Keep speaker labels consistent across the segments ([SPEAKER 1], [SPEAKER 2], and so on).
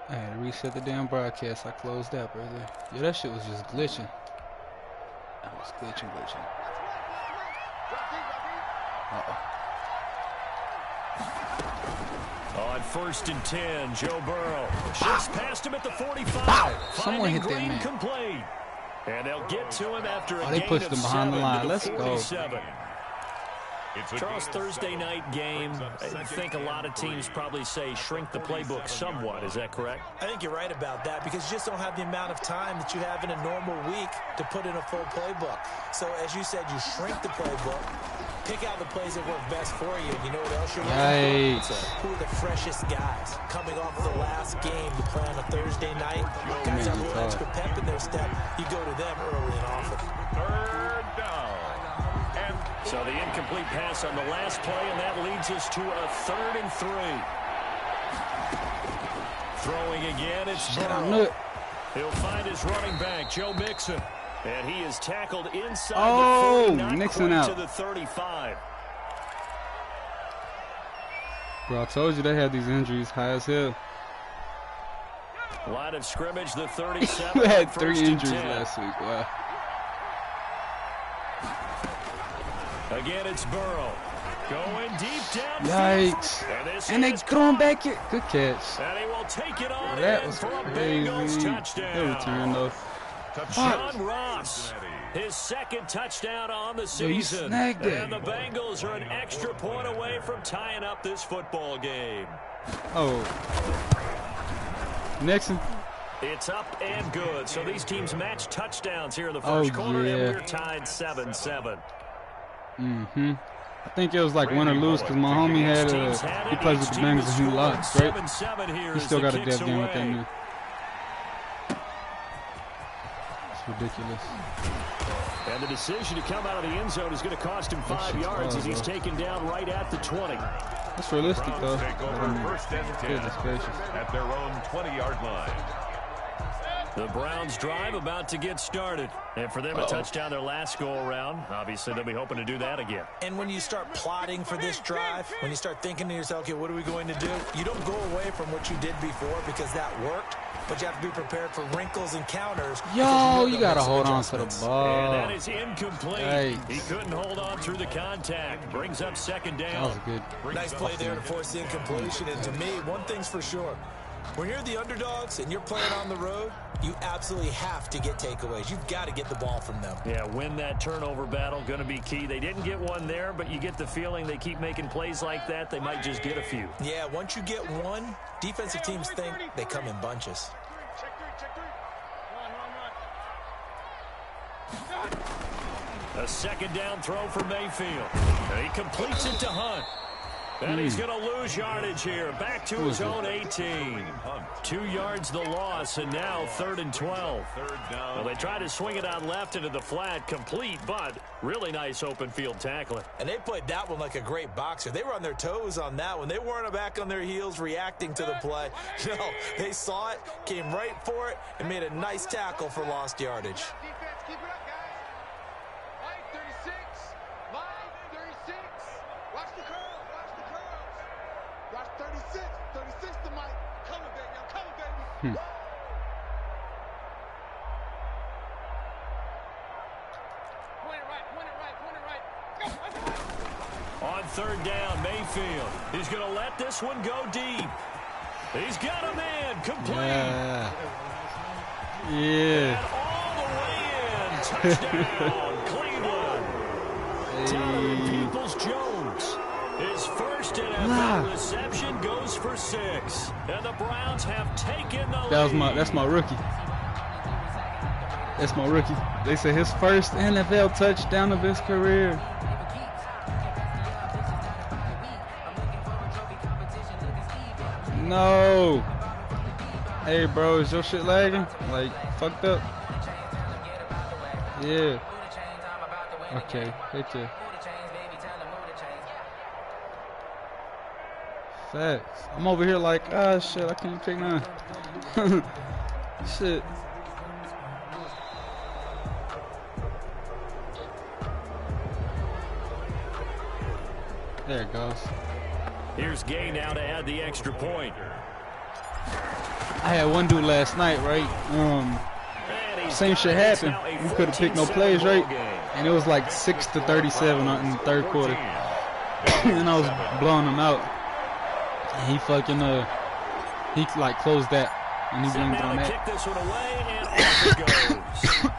[SPEAKER 1] I had to reset the damn broadcast. I closed that, brother. Yeah, that shit was just glitching. That was glitching.
[SPEAKER 2] On 1st and 10, Joe Burrow shifts past him at the 45.
[SPEAKER 1] Wow. Someone hit that
[SPEAKER 2] Green
[SPEAKER 1] man.
[SPEAKER 2] Complete. And they'll get to him after a
[SPEAKER 1] they
[SPEAKER 2] gain
[SPEAKER 1] pushed
[SPEAKER 2] of
[SPEAKER 1] him behind the
[SPEAKER 2] 7
[SPEAKER 1] line.
[SPEAKER 2] to the
[SPEAKER 1] Let's go.
[SPEAKER 2] 47. Charles, Thursday night game, I think a lot of teams probably say shrink the playbook somewhat. Is that correct?
[SPEAKER 3] I think you're right about that because you just don't have the amount of time that you have in a normal week to put in a full playbook. So, as you said, you shrink the playbook, pick out the plays that work best for you, and you know what else you're looking for? Who are the freshest guys? Coming off the last game, you play on a Thursday night, guys have a little extra pep in their step, you go to them early and often.
[SPEAKER 2] Third down. So the incomplete pass on the last play, and that leads us to a 3rd and 3. Throwing again, it's Burrow. He'll find his running back, Joe Mixon. And he is tackled inside the 40,
[SPEAKER 1] Mixon out
[SPEAKER 2] to the 35.
[SPEAKER 1] Bro, I told you they had these injuries high as hell.
[SPEAKER 2] Line of scrimmage, the 37.
[SPEAKER 1] We had 3 injuries last week. Wow.
[SPEAKER 2] Again, it's Burrow. Going deep down.
[SPEAKER 1] Yikes. And they going back here. Good catch.
[SPEAKER 2] And he will take it on
[SPEAKER 1] that was
[SPEAKER 2] for a
[SPEAKER 1] crazy.
[SPEAKER 2] Bengals touchdown.
[SPEAKER 1] Good return, though.
[SPEAKER 2] John Ross, his 2nd touchdown on the season.
[SPEAKER 1] And
[SPEAKER 2] the Bengals are an extra point away from tying up this football game.
[SPEAKER 1] Oh. Nixon.
[SPEAKER 2] It's up and good. So these teams match touchdowns here in the first quarter, and we're tied 7-7.
[SPEAKER 1] I think it was like win or lose because my homie had he plays with the Bengals and he lost, right? He still got a dead game with that new. It's ridiculous.
[SPEAKER 2] And the decision to come out of the end zone is going to cost him 5 yards as he's taken down right at the 20.
[SPEAKER 1] That's realistic, though.
[SPEAKER 4] First and 10 at their own 20-yard line.
[SPEAKER 2] The Browns drive about to get started. And for them, a touchdown their last go-around. Obviously, they'll be hoping to do that again.
[SPEAKER 3] And when you start plotting for this drive, when you start thinking to yourself, okay, what are we going to do? You don't go away from what you did before because that worked. But you have to be prepared for wrinkles and counters.
[SPEAKER 1] Yo, you got to hold on to the ball.
[SPEAKER 2] And that is incomplete. He couldn't hold on through the contact. Brings up 2nd down.
[SPEAKER 1] That was good.
[SPEAKER 3] Nice play there to force the incompletion. And to me, one thing's for sure. When you're the underdogs and you're playing on the road, you absolutely have to get takeaways. You've got to get the ball from them.
[SPEAKER 2] Yeah, win that turnover battle, going to be key. They didn't get one there, but you get the feeling they keep making plays like that, they might just get a few.
[SPEAKER 3] Yeah, once you get one, defensive teams think they come in bunches.
[SPEAKER 2] A 2nd down throw for Mayfield. He completes it to Hunt. And he's going to lose yardage here. Back to his own 18. 2 yards the loss, and now 3rd and 12. Well, they tried to swing it out left into the flat, complete, but really nice open field tackling.
[SPEAKER 3] And they played that one like a great boxer. They were on their toes on that one. They weren't back on their heels reacting to the play. No, they saw it, came right for it, and made a nice tackle for lost yardage.
[SPEAKER 2] On 3rd down, Mayfield. He's going to let this one go deep. He's got a man complete.
[SPEAKER 1] Yeah.
[SPEAKER 2] And all the way in. Touchdown, Cleveland. Tyler Peoples-Jones. His first NFL reception goes for 6. And the Browns have taken the lead.
[SPEAKER 1] That's my rookie. That's my rookie. They said his first NFL touchdown of his career. No. Hey, bro, is your shit lagging? Like, fucked up? Yeah. Okay, hit you. Facts. I'm over here like, ah, shit, I can't pick none. Shit. There it goes.
[SPEAKER 2] Here's Gay now to add the extra point.
[SPEAKER 1] I had one dude last night, right? Same shit happened. We couldn't pick no plays, right? And it was like 6-37 in the third quarter. And I was blowing him out. And he fucking, he like closed that. And he blamed it on that.
[SPEAKER 2] Kick this one away, and off it goes.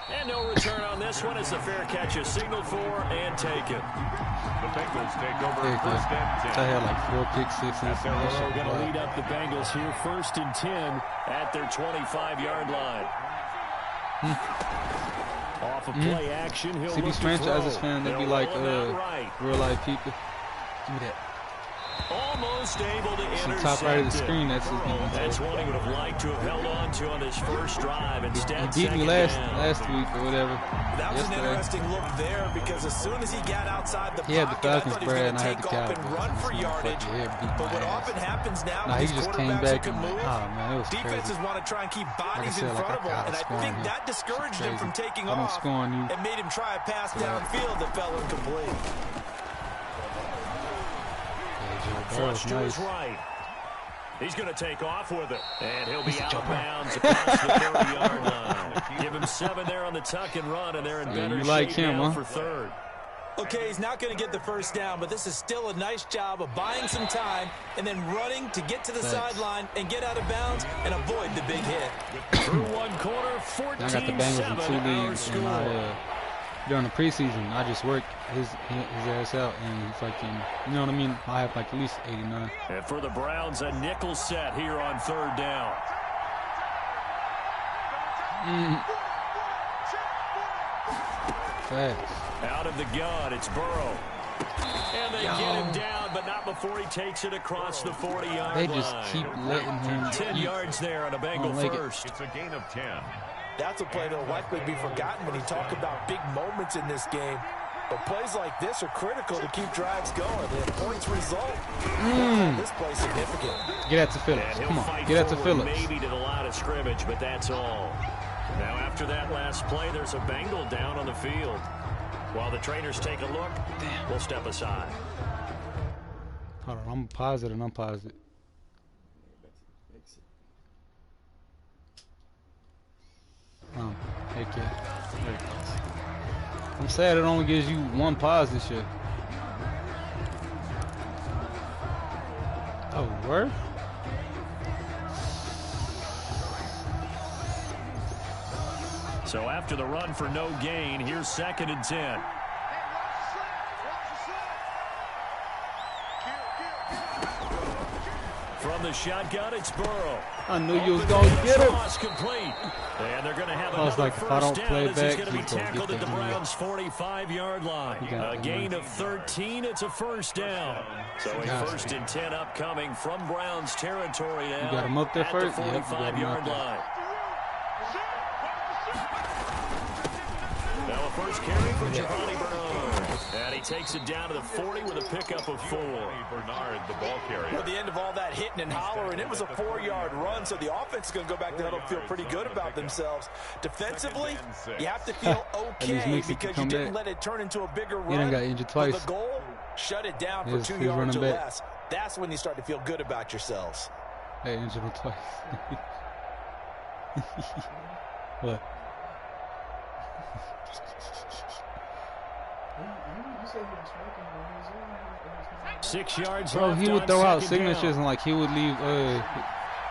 [SPEAKER 2] And no return on this one as the fair catch is signaled for and taken.
[SPEAKER 4] The Bengals take over first and 10.
[SPEAKER 1] I had like 4 pick sixes.
[SPEAKER 2] Burrow going to lead up the Bengals here, 1st and 10 at their 25-yard line. Off of play action, he'll
[SPEAKER 1] See these franchises fans, they be like real life people. Give me that.
[SPEAKER 2] Almost able to intercept
[SPEAKER 1] top right of the screen. That's his defense.
[SPEAKER 2] That's what he would have liked to have held on to on his first drive. Instead,
[SPEAKER 1] he beat me last week or whatever.
[SPEAKER 3] That was an interesting look there because as soon as he got outside the pocket,
[SPEAKER 1] the Falcons,
[SPEAKER 3] I thought he was going to take off and run for yardage. But what often happens now
[SPEAKER 1] he
[SPEAKER 3] is
[SPEAKER 1] just came back and
[SPEAKER 3] move.
[SPEAKER 1] Oh man, it was
[SPEAKER 3] Defenses
[SPEAKER 1] crazy.
[SPEAKER 3] want to try and keep bodies in front of him, and I think that discouraged him from taking off and made him try a pass downfield that fell incomplete.
[SPEAKER 2] Flush to his right. He's going to take off with it. And he'll be out of bounds across the 30-yard line. Give him 7 there on the tuck and run, and they're in better shape now for 3rd.
[SPEAKER 3] Okay, he's not going to get the first down, but this is still a nice job of buying some time and then running to get to the sideline and get out of bounds and avoid the big hit.
[SPEAKER 2] Through one quarter, 14-7.
[SPEAKER 1] I got the Bengals in 2 leagues, and during the preseason, I just worked his ass out, and he fucking, you know what I mean? I have like at least 89.
[SPEAKER 2] And for the Browns, a nickel set here on 3rd down.
[SPEAKER 1] Facts.
[SPEAKER 2] Out of the gun, it's Burrow. And they get him down, but not before he takes it across the 40-yard line.
[SPEAKER 1] They just keep letting him
[SPEAKER 2] 10 yards there on a Bengal first.
[SPEAKER 4] It's a gain of 10.
[SPEAKER 3] That's a play that will likely be forgotten when you talk about big moments in this game. But plays like this are critical to keep drives going. And if points result, this play significant.
[SPEAKER 1] Get out to Phillips. Come on, get out to Phillips.
[SPEAKER 2] Maybe to the line of scrimmage, but that's all. Now after that last play, there's a Bengal down on the field. While the trainers take a look, we'll step aside.
[SPEAKER 1] Hold on, I'm pause it and unpause it. Oh, heck yeah. There it goes. I'm sad it only gives you 1 pause this year. Oh, word?
[SPEAKER 2] So after the run for no gain, here's 2nd and 10. From the shotgun, it's Burrow.
[SPEAKER 1] I knew you was going to get him.
[SPEAKER 2] Complete. And they're going to have
[SPEAKER 1] I was like, if I don't play back,
[SPEAKER 2] he's going to be tackled at the Browns' 45-yard line. A gain of 13, it's a 1st down. So a 1st and 10 upcoming from Browns territory now.
[SPEAKER 1] You got him up there first?
[SPEAKER 2] At the 45-yard line. Now a first carry for Giovanni Bernard. And he takes it down to the 40 with a pickup of 4.
[SPEAKER 4] Bernard, the ball carrier.
[SPEAKER 3] At the end of all that hitting and hollering, it was a 4-yard run, so the offense is going to go back to huddle and feel pretty good about themselves. Defensively, you have to feel okay because you didn't let it turn into a bigger run.
[SPEAKER 1] He done got injured twice.
[SPEAKER 3] The goal, shut it down for 2 yards or less. That's when you start to feel good about yourselves.
[SPEAKER 1] Hey, injured him twice. What?
[SPEAKER 2] 6 yards
[SPEAKER 1] Bro,
[SPEAKER 2] left
[SPEAKER 1] he would
[SPEAKER 2] on
[SPEAKER 1] throw out
[SPEAKER 2] 2nd
[SPEAKER 1] signatures
[SPEAKER 2] down.
[SPEAKER 1] and like he would leave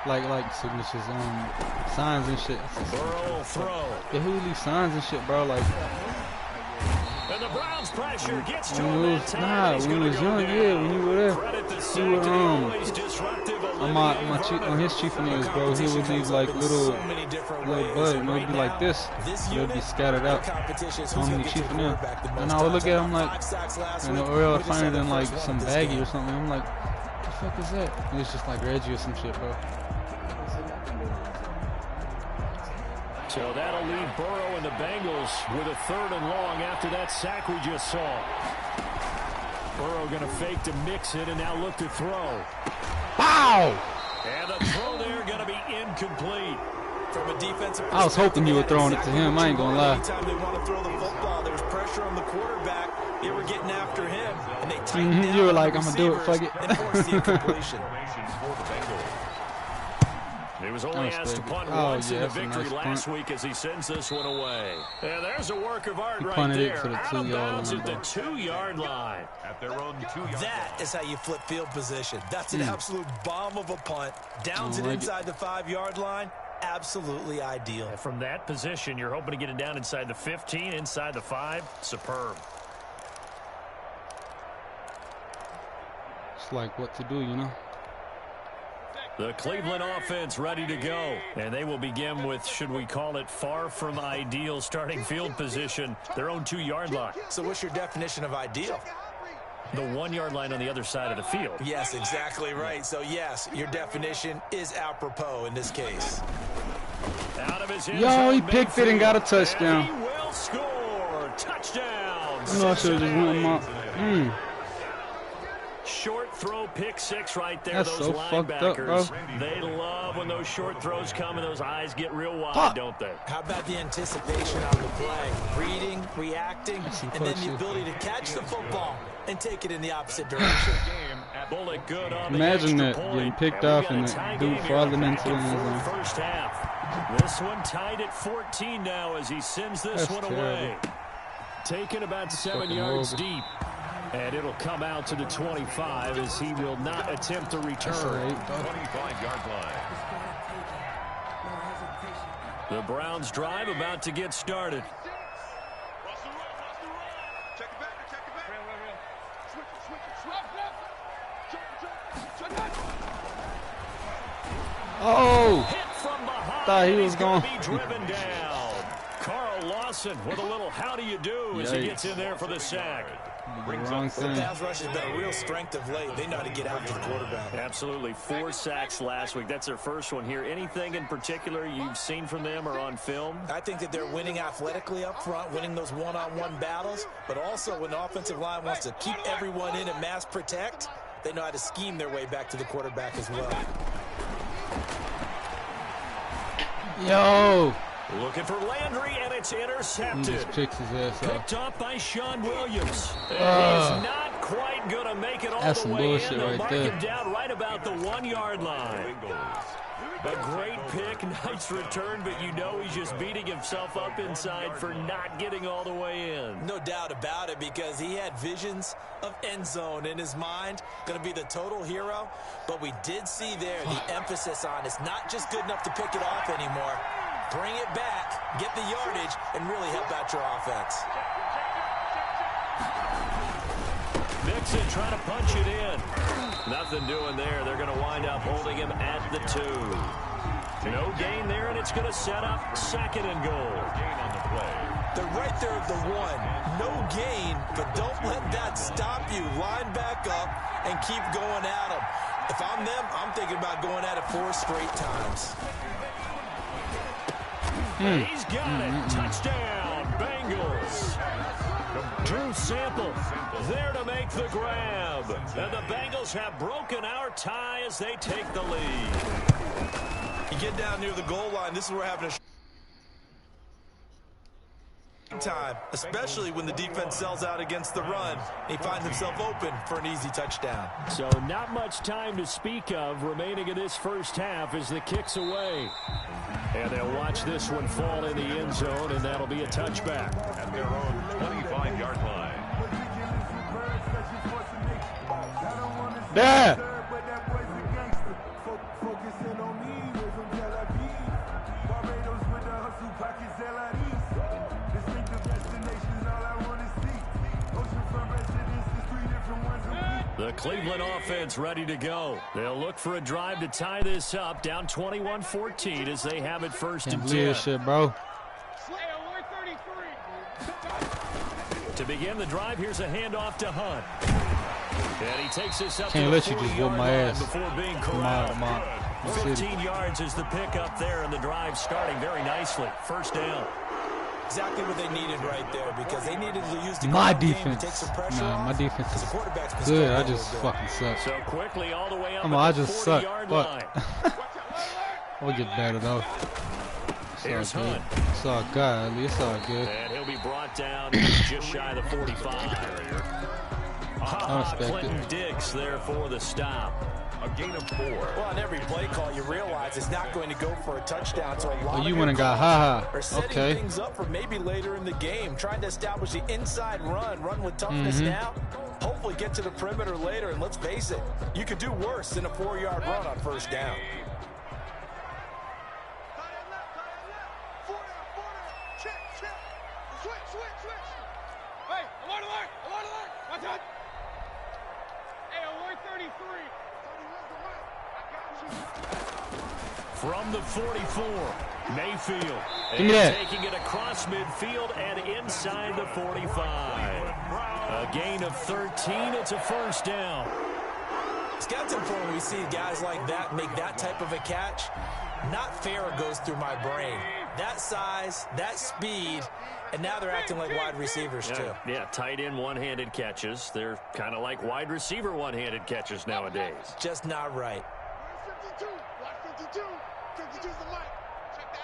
[SPEAKER 1] like signatures, signs and shit.
[SPEAKER 2] Burrow will throw.
[SPEAKER 1] Yeah, he would leave signs and shit, bro. Like
[SPEAKER 2] And the Browns pressure gets to
[SPEAKER 1] when
[SPEAKER 2] him
[SPEAKER 1] we
[SPEAKER 2] that
[SPEAKER 1] was
[SPEAKER 2] time. He's
[SPEAKER 1] when we
[SPEAKER 2] gonna
[SPEAKER 1] was
[SPEAKER 2] go
[SPEAKER 1] young,
[SPEAKER 2] down.
[SPEAKER 1] yeah, when you were there,
[SPEAKER 2] Credit the
[SPEAKER 1] he
[SPEAKER 2] sack
[SPEAKER 1] would
[SPEAKER 2] to the always disruptive
[SPEAKER 1] on his chief of names, bro. He would leave like little bud, and it would be like this. It would be scattered out on the chief of names. And I would look at him like, and or I'd find it in like some baggie or something. I'm like, what the fuck is that? And it's just like Reggie or some shit, bro.
[SPEAKER 2] So that'll leave Burrow and the Bengals with a 3rd and long after that sack we just saw. Burrow going to fake to mix it and now look to throw.
[SPEAKER 1] Wow!
[SPEAKER 2] And the throw there going to be incomplete.
[SPEAKER 3] From a defensive
[SPEAKER 1] I was hoping you were throwing it to him. I ain't gonna lie.
[SPEAKER 3] Anytime they want to throw the football, there's pressure on the quarterback. They were getting after him, and they tightened down.
[SPEAKER 1] You were like, I'm going to do it, fuck it.
[SPEAKER 3] And forced the incompletion.
[SPEAKER 2] He was only asked to punt once in the victory last week as he sends this one away. And there's a work of art right there. Out of bounds at the 2-yard line.
[SPEAKER 4] At their own 2-yard line.
[SPEAKER 3] That is how you flip field position. That's an absolute bomb of a punt. Downs it inside the 5-yard line. Absolutely ideal.
[SPEAKER 2] And from that position, you're hoping to get it down inside the 15, inside the 5. Superb.
[SPEAKER 1] It's like what to do, you know.
[SPEAKER 2] The Cleveland offense ready to go. And they will begin with, should we call it, far from ideal starting field position, their own 2-yard line.
[SPEAKER 3] So what's your definition of ideal?
[SPEAKER 2] The 1-yard line on the other side of the field.
[SPEAKER 3] Yes, exactly right. So, yes, your definition is apropos in this case.
[SPEAKER 2] Out of his
[SPEAKER 1] Yo, he picked it and got a touchdown.
[SPEAKER 2] And he will score. Touchdown.
[SPEAKER 1] I should have just went him up.
[SPEAKER 2] Short throw, pick 6 right there.
[SPEAKER 1] That's
[SPEAKER 2] those
[SPEAKER 1] so
[SPEAKER 2] linebackers,
[SPEAKER 1] fucked up, bro.
[SPEAKER 2] They love when those short throws come and those eyes get real wide, don't they?
[SPEAKER 3] How about the anticipation on the play? Reading, reacting, and then the ability to catch the football and take it in the opposite direction.
[SPEAKER 2] Bullet good on
[SPEAKER 1] Imagine
[SPEAKER 2] the
[SPEAKER 1] that
[SPEAKER 2] extra
[SPEAKER 1] getting
[SPEAKER 2] point.
[SPEAKER 1] picked
[SPEAKER 2] And
[SPEAKER 1] off
[SPEAKER 2] we
[SPEAKER 1] and
[SPEAKER 2] got a tie
[SPEAKER 1] that dude
[SPEAKER 2] game
[SPEAKER 1] falling
[SPEAKER 2] here
[SPEAKER 1] into the
[SPEAKER 2] back
[SPEAKER 1] end
[SPEAKER 2] and
[SPEAKER 1] zone.
[SPEAKER 2] forth first half. This one tied at 14 now as he sends this
[SPEAKER 1] That's
[SPEAKER 2] one
[SPEAKER 1] terrible.
[SPEAKER 2] away. Taken about 7 yards deep. And it'll come out to the 25 as he will not attempt to return.
[SPEAKER 4] 25-yard line.
[SPEAKER 2] The Browns drive about to get started.
[SPEAKER 1] Oh!
[SPEAKER 2] Hit from behind.
[SPEAKER 1] Thought he was
[SPEAKER 2] He's gonna
[SPEAKER 1] gone.
[SPEAKER 2] be driven down. Carl Lawson with a little how do you do as he gets in there for the sack.
[SPEAKER 1] Wrong
[SPEAKER 3] The
[SPEAKER 1] thing.
[SPEAKER 3] pass rush has been a real strength of late. They know how to get after the quarterback.
[SPEAKER 2] Absolutely. 4 sacks last week. That's their first one here. Anything in particular you've seen from them or on film?
[SPEAKER 3] I think that they're winning athletically up front, winning those one-on-one battles, but also when the offensive line wants to keep everyone in and mass protect, they know how to scheme their way back to the quarterback as well.
[SPEAKER 1] Yo!
[SPEAKER 2] Looking for Landry, and it's
[SPEAKER 1] He
[SPEAKER 2] intercepted.
[SPEAKER 1] just picks his ass off.
[SPEAKER 2] Picked up by Sean Williams. And he's not quite going to make it all
[SPEAKER 1] That's
[SPEAKER 2] the
[SPEAKER 1] some
[SPEAKER 2] way
[SPEAKER 1] bullshit
[SPEAKER 2] in. They'll
[SPEAKER 1] right
[SPEAKER 2] mark
[SPEAKER 1] there.
[SPEAKER 2] him down right about the 1-yard line. A great pick, nice return, but you know he's just beating himself up inside for not getting all the way in.
[SPEAKER 3] No doubt about it, because he had visions of end zone in his mind, going to be the total hero, but we did see there the emphasis on it's not just good enough to pick it off anymore. Bring it back, get the yardage, and really help out your offense.
[SPEAKER 2] Nixon trying to punch it in. Nothing doing there. They're going to wind up holding him at the 2. No gain there, and it's going to set up 2nd and goal.
[SPEAKER 4] Gain on the play.
[SPEAKER 3] They're right there at the 1. No gain, but don't let that stop you. Line back up and keep going at them. If I'm them, I'm thinking about going at it 4 straight times.
[SPEAKER 2] He's got it. Touchdown, Bengals. Drew Sample there to make the grab. And the Bengals have broken our tie as they take the lead.
[SPEAKER 3] You get down near the goal line, this is where we're having a time, especially when the defense sells out against the run. He finds himself open for an easy touchdown.
[SPEAKER 2] So not much time to speak of remaining in this first half as the kick's away. And they'll watch this one fall in the end zone, and that'll be a touchback.
[SPEAKER 4] At their own 25-yard line.
[SPEAKER 1] There!
[SPEAKER 2] The Cleveland offense ready to go. They'll look for a drive to tie this up, down 21-14 as they have it 1st and 10.
[SPEAKER 1] Shit, bro.
[SPEAKER 2] To begin the drive, here's a handoff to Hunt. And he takes this up
[SPEAKER 1] Can't
[SPEAKER 2] to
[SPEAKER 1] let
[SPEAKER 2] the
[SPEAKER 1] you just
[SPEAKER 2] 40-yard
[SPEAKER 1] whoop my
[SPEAKER 2] line
[SPEAKER 1] ass.
[SPEAKER 2] before being corralled.
[SPEAKER 1] My
[SPEAKER 2] 15 yards is the pickup there, and the drive starting very nicely. 1st down.
[SPEAKER 3] Exactly what they needed right there, because they needed to use the
[SPEAKER 1] My
[SPEAKER 3] ground game
[SPEAKER 1] defense.
[SPEAKER 3] to take some pressure
[SPEAKER 1] Nah, my
[SPEAKER 3] off,
[SPEAKER 1] defense
[SPEAKER 3] because
[SPEAKER 1] is
[SPEAKER 3] the quarterback's been
[SPEAKER 1] good. I
[SPEAKER 3] struggling
[SPEAKER 1] just
[SPEAKER 3] a little bit.
[SPEAKER 1] fucking suck.
[SPEAKER 2] So quickly all the way up
[SPEAKER 1] I
[SPEAKER 2] at the
[SPEAKER 1] just suck.
[SPEAKER 2] 40-yard
[SPEAKER 1] Fuck.
[SPEAKER 2] line.
[SPEAKER 1] We'll get better though.
[SPEAKER 2] Here's
[SPEAKER 1] It's all good.
[SPEAKER 2] Hunt.
[SPEAKER 1] It's all godly. It's all good.
[SPEAKER 2] And he'll be brought brought down just shy of the 45. Clinton Diggs there for the stop.
[SPEAKER 4] A gain of 4.
[SPEAKER 3] Well, on every play call, you realize it's not going to go for a touchdown. So a lot
[SPEAKER 1] you went and got
[SPEAKER 3] are setting things up for maybe later in the game, trying to establish the inside run with toughness now. Hopefully get to the perimeter later, and let's face it, you could do worse than a 4-yard run on first down.
[SPEAKER 5] Hey, alert! Watch out! Hey, alert 33.
[SPEAKER 2] From the 44, Mayfield.
[SPEAKER 1] Give me that.
[SPEAKER 2] Taking it across midfield and inside the 45. A gain of 13. It's a first down.
[SPEAKER 3] It's got to the point where we see guys like that make that type of a catch. Not fair goes through my brain. That size, that speed, and now they're acting like wide receivers too.
[SPEAKER 2] Yeah, tight end one-handed catches. They're kind of like wide receiver one-handed catches nowadays.
[SPEAKER 3] Just not right.
[SPEAKER 5] 52. Watch 52. 52's the light. Check the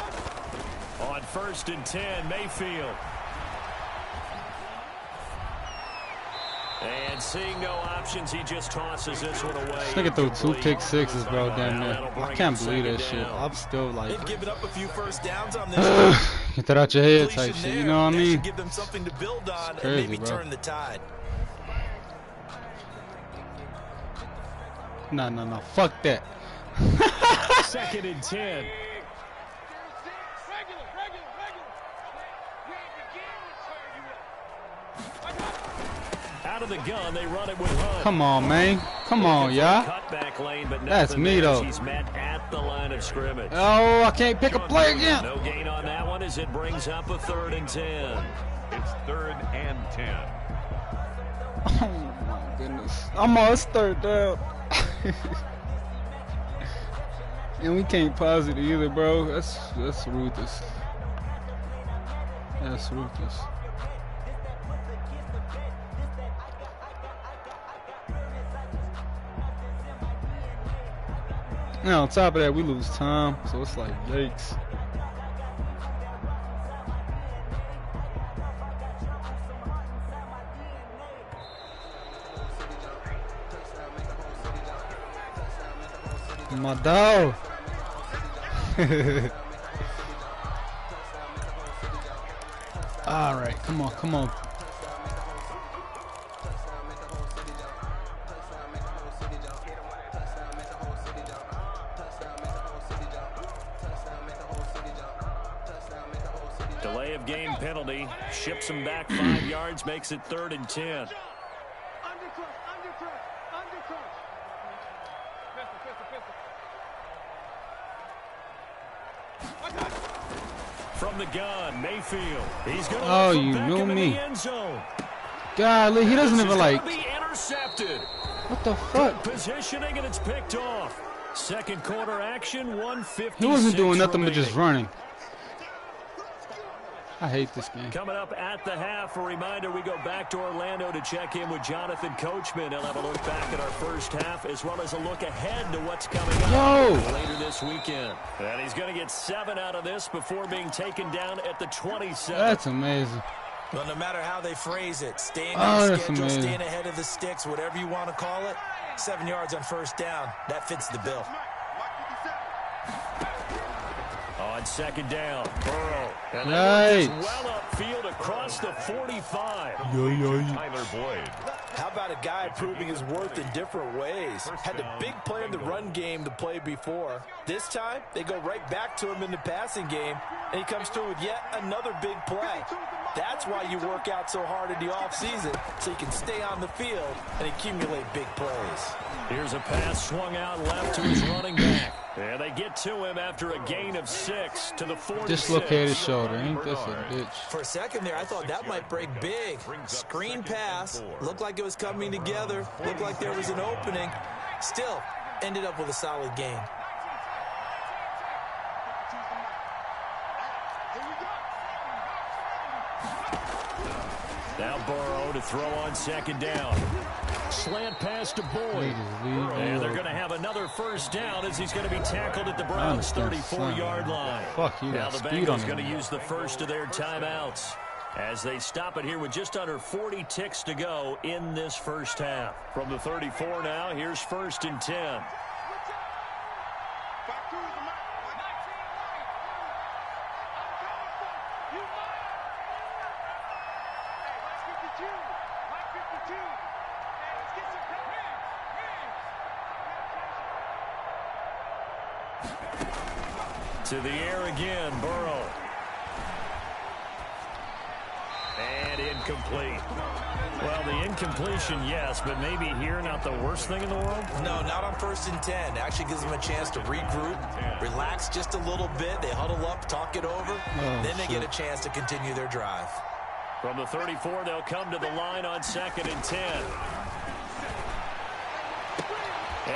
[SPEAKER 5] outs.
[SPEAKER 2] On 1st and 10, Mayfield. And seeing no options, he just tosses this one away.
[SPEAKER 1] Nigga threw 2 pick sixes, bro, damn near. I can't believe that shit. I'm still like.
[SPEAKER 3] They've given up a few first downs on this.
[SPEAKER 1] Get that out your head type shit, you know what I mean?
[SPEAKER 3] Give them something to build on
[SPEAKER 1] crazy,
[SPEAKER 3] and maybe
[SPEAKER 1] bro.
[SPEAKER 3] turn the tide.
[SPEAKER 1] No, fuck that.
[SPEAKER 2] 2nd and 10. Out of the gun, they run it with Hunt.
[SPEAKER 1] Come on, man. Come on, y'all.
[SPEAKER 2] Cutback lane, but
[SPEAKER 1] that's me, though.
[SPEAKER 2] He's met at the line of scrimmage.
[SPEAKER 1] Oh, I can't pick a play again.
[SPEAKER 2] No gain on that one as it brings up a 3rd and 10.
[SPEAKER 4] It's 3rd and 10.
[SPEAKER 1] Oh, my goodness. I'm on 3rd down. And we can't pause it either, bro. That's ruthless. That's ruthless. Now, on top of that, we lose time, so it's like, yikes. My dog. All right, come on.
[SPEAKER 2] Delay of game penalty. Ships him back 5 yards, makes it 3rd and 10. From the gun, Mayfield. He's going to
[SPEAKER 1] oh, you knew me. Golly, he doesn't even like.
[SPEAKER 2] Be intercepted.
[SPEAKER 1] What the fuck?
[SPEAKER 2] Good positioning, and it's picked off. 2nd quarter action, 1:56.
[SPEAKER 1] He wasn't doing nothing
[SPEAKER 2] remaining.
[SPEAKER 1] but just running. I hate this game.
[SPEAKER 2] Coming up at the half, a reminder, we go back to Orlando to check in with Jonathan Coachman. He'll have a look back at our first half, as well as a look ahead to what's coming up later this weekend. And he's going to get 7 out of this before being taken down at the 27.
[SPEAKER 1] That's amazing.
[SPEAKER 3] Well, no matter how they phrase it, staying on the schedule, staying ahead of the sticks, whatever you want to call it, 7 yards on first down, that fits the bill.
[SPEAKER 2] On 2nd down, Burrow. And
[SPEAKER 1] nice.
[SPEAKER 2] Well upfield across the 45.
[SPEAKER 4] Tyler Boyd.
[SPEAKER 3] How about a guy proving his worth in different ways? Had a big play in the run game to play before. This time, they go right back to him in the passing game, and he comes through with yet another big play. That's why you work out so hard in the offseason, so you can stay on the field and accumulate big plays.
[SPEAKER 2] Here's a pass swung out left to his running back. And they get to him after a gain of 6 to the 46.
[SPEAKER 1] Dislocated shoulder. Ain't this a bitch?
[SPEAKER 3] For a second there, I thought that might break big. Screen pass. Looked like it was coming together. Looked like there was an opening. Still, ended up with a solid gain.
[SPEAKER 2] Now Burrow to throw on second down. Slant pass to Boyd. And they're going to have another first down as he's going to be tackled at the Browns' 34-yard line.
[SPEAKER 1] Fuck, you
[SPEAKER 2] now
[SPEAKER 1] got
[SPEAKER 2] the
[SPEAKER 1] speed on
[SPEAKER 2] Bengals going to
[SPEAKER 1] him.
[SPEAKER 2] use the first of their timeouts as they stop it here with just under 40 ticks to go in this first half. From the 34 now, here's 1st and 10. To the air again, Burrow. And incomplete. Well, the incompletion, yes, but maybe here not the worst thing in the world?
[SPEAKER 3] No, not on 1st and 10. Actually gives them a chance to regroup, relax just a little bit. They huddle up, talk it over, then they get a chance to continue their drive.
[SPEAKER 2] From the 34, they'll come to the line on 2nd and 10.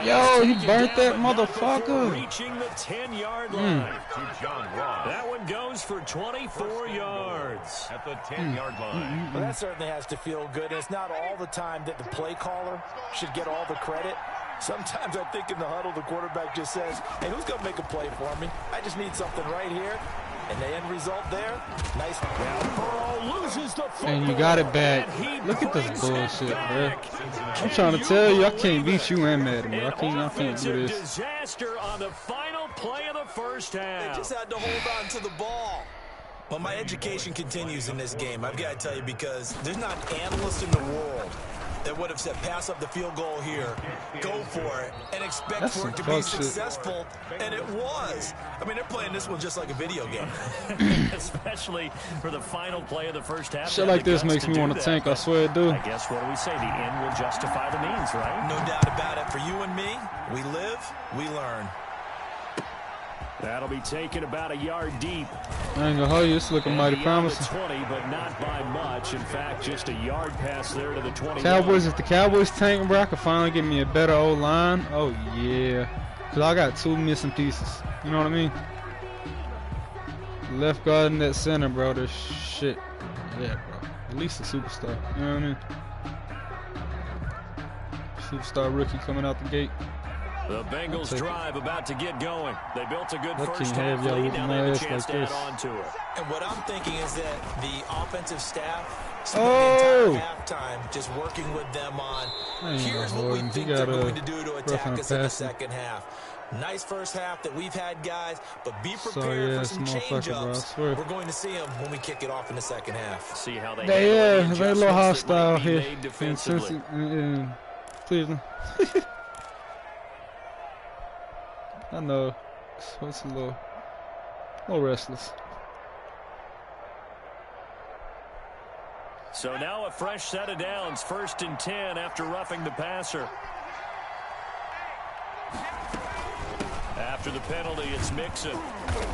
[SPEAKER 1] Yo, he burnt that motherfucker.
[SPEAKER 2] Reaching the 10-yard line. That one goes for 24 yards.
[SPEAKER 4] At the 10-yard line.
[SPEAKER 3] Well, that certainly has to feel good. It's not all the time that the play caller should get all the credit. Sometimes I think in the huddle, the quarterback just says, hey, who's going to make a play for me? I just need something right here. And the end result there, nice.
[SPEAKER 2] Now Burrow loses the football.
[SPEAKER 1] And you got it back. Look at this bullshit, bro. I'm trying to tell you, I can't beat you and Madden, bro. I can't do this.
[SPEAKER 2] Disaster on the final play of the first half.
[SPEAKER 3] They just had to hold on to the ball. Well, my education continues in this game, I've got to tell you, because there's not an analyst in the world that would have said pass up the field goal here, go for it, and expect for it to be successful, and it was. I mean, they're playing this one just like a video game.
[SPEAKER 2] Especially for the final play of the first half.
[SPEAKER 1] Shit like this makes me want to tank, I swear it do.
[SPEAKER 2] I guess, what do we say? The end will justify the means, right?
[SPEAKER 3] No doubt about it. For you and me, we live, we learn.
[SPEAKER 2] That'll be taken about a yard deep.
[SPEAKER 1] I ain't gonna hold you, it's looking mighty promising.
[SPEAKER 2] 20, but not by much. In fact, just a yard pass there to the 20.
[SPEAKER 1] Cowboys, if the Cowboys tank, bro, I could finally get me a better O-line. Oh, yeah. Because I got 2 missing pieces. You know what I mean? Left guard and that center, bro, there's shit. Yeah, bro. At least a superstar. You know what I mean? Superstar rookie coming out the gate.
[SPEAKER 2] The Bengals drive about to get going. They built a good first
[SPEAKER 1] half
[SPEAKER 2] half lead. Now they have a chance
[SPEAKER 1] like
[SPEAKER 2] to add on to it.
[SPEAKER 3] And what I'm thinking is that the offensive staff spent the entire halftime just working with them on here's what we think they're going to do to attack us in the second half. Nice first half that we've had, guys, but be prepared for some change-ups. We're going to see them when we kick it off in the second half.
[SPEAKER 2] See how they
[SPEAKER 1] they're a little hostile here
[SPEAKER 2] defensively.
[SPEAKER 1] in Cleveland. I know, so it's a little restless.
[SPEAKER 2] So now a fresh set of downs, 1st and 10 after roughing the passer. After the penalty, it's Mixon.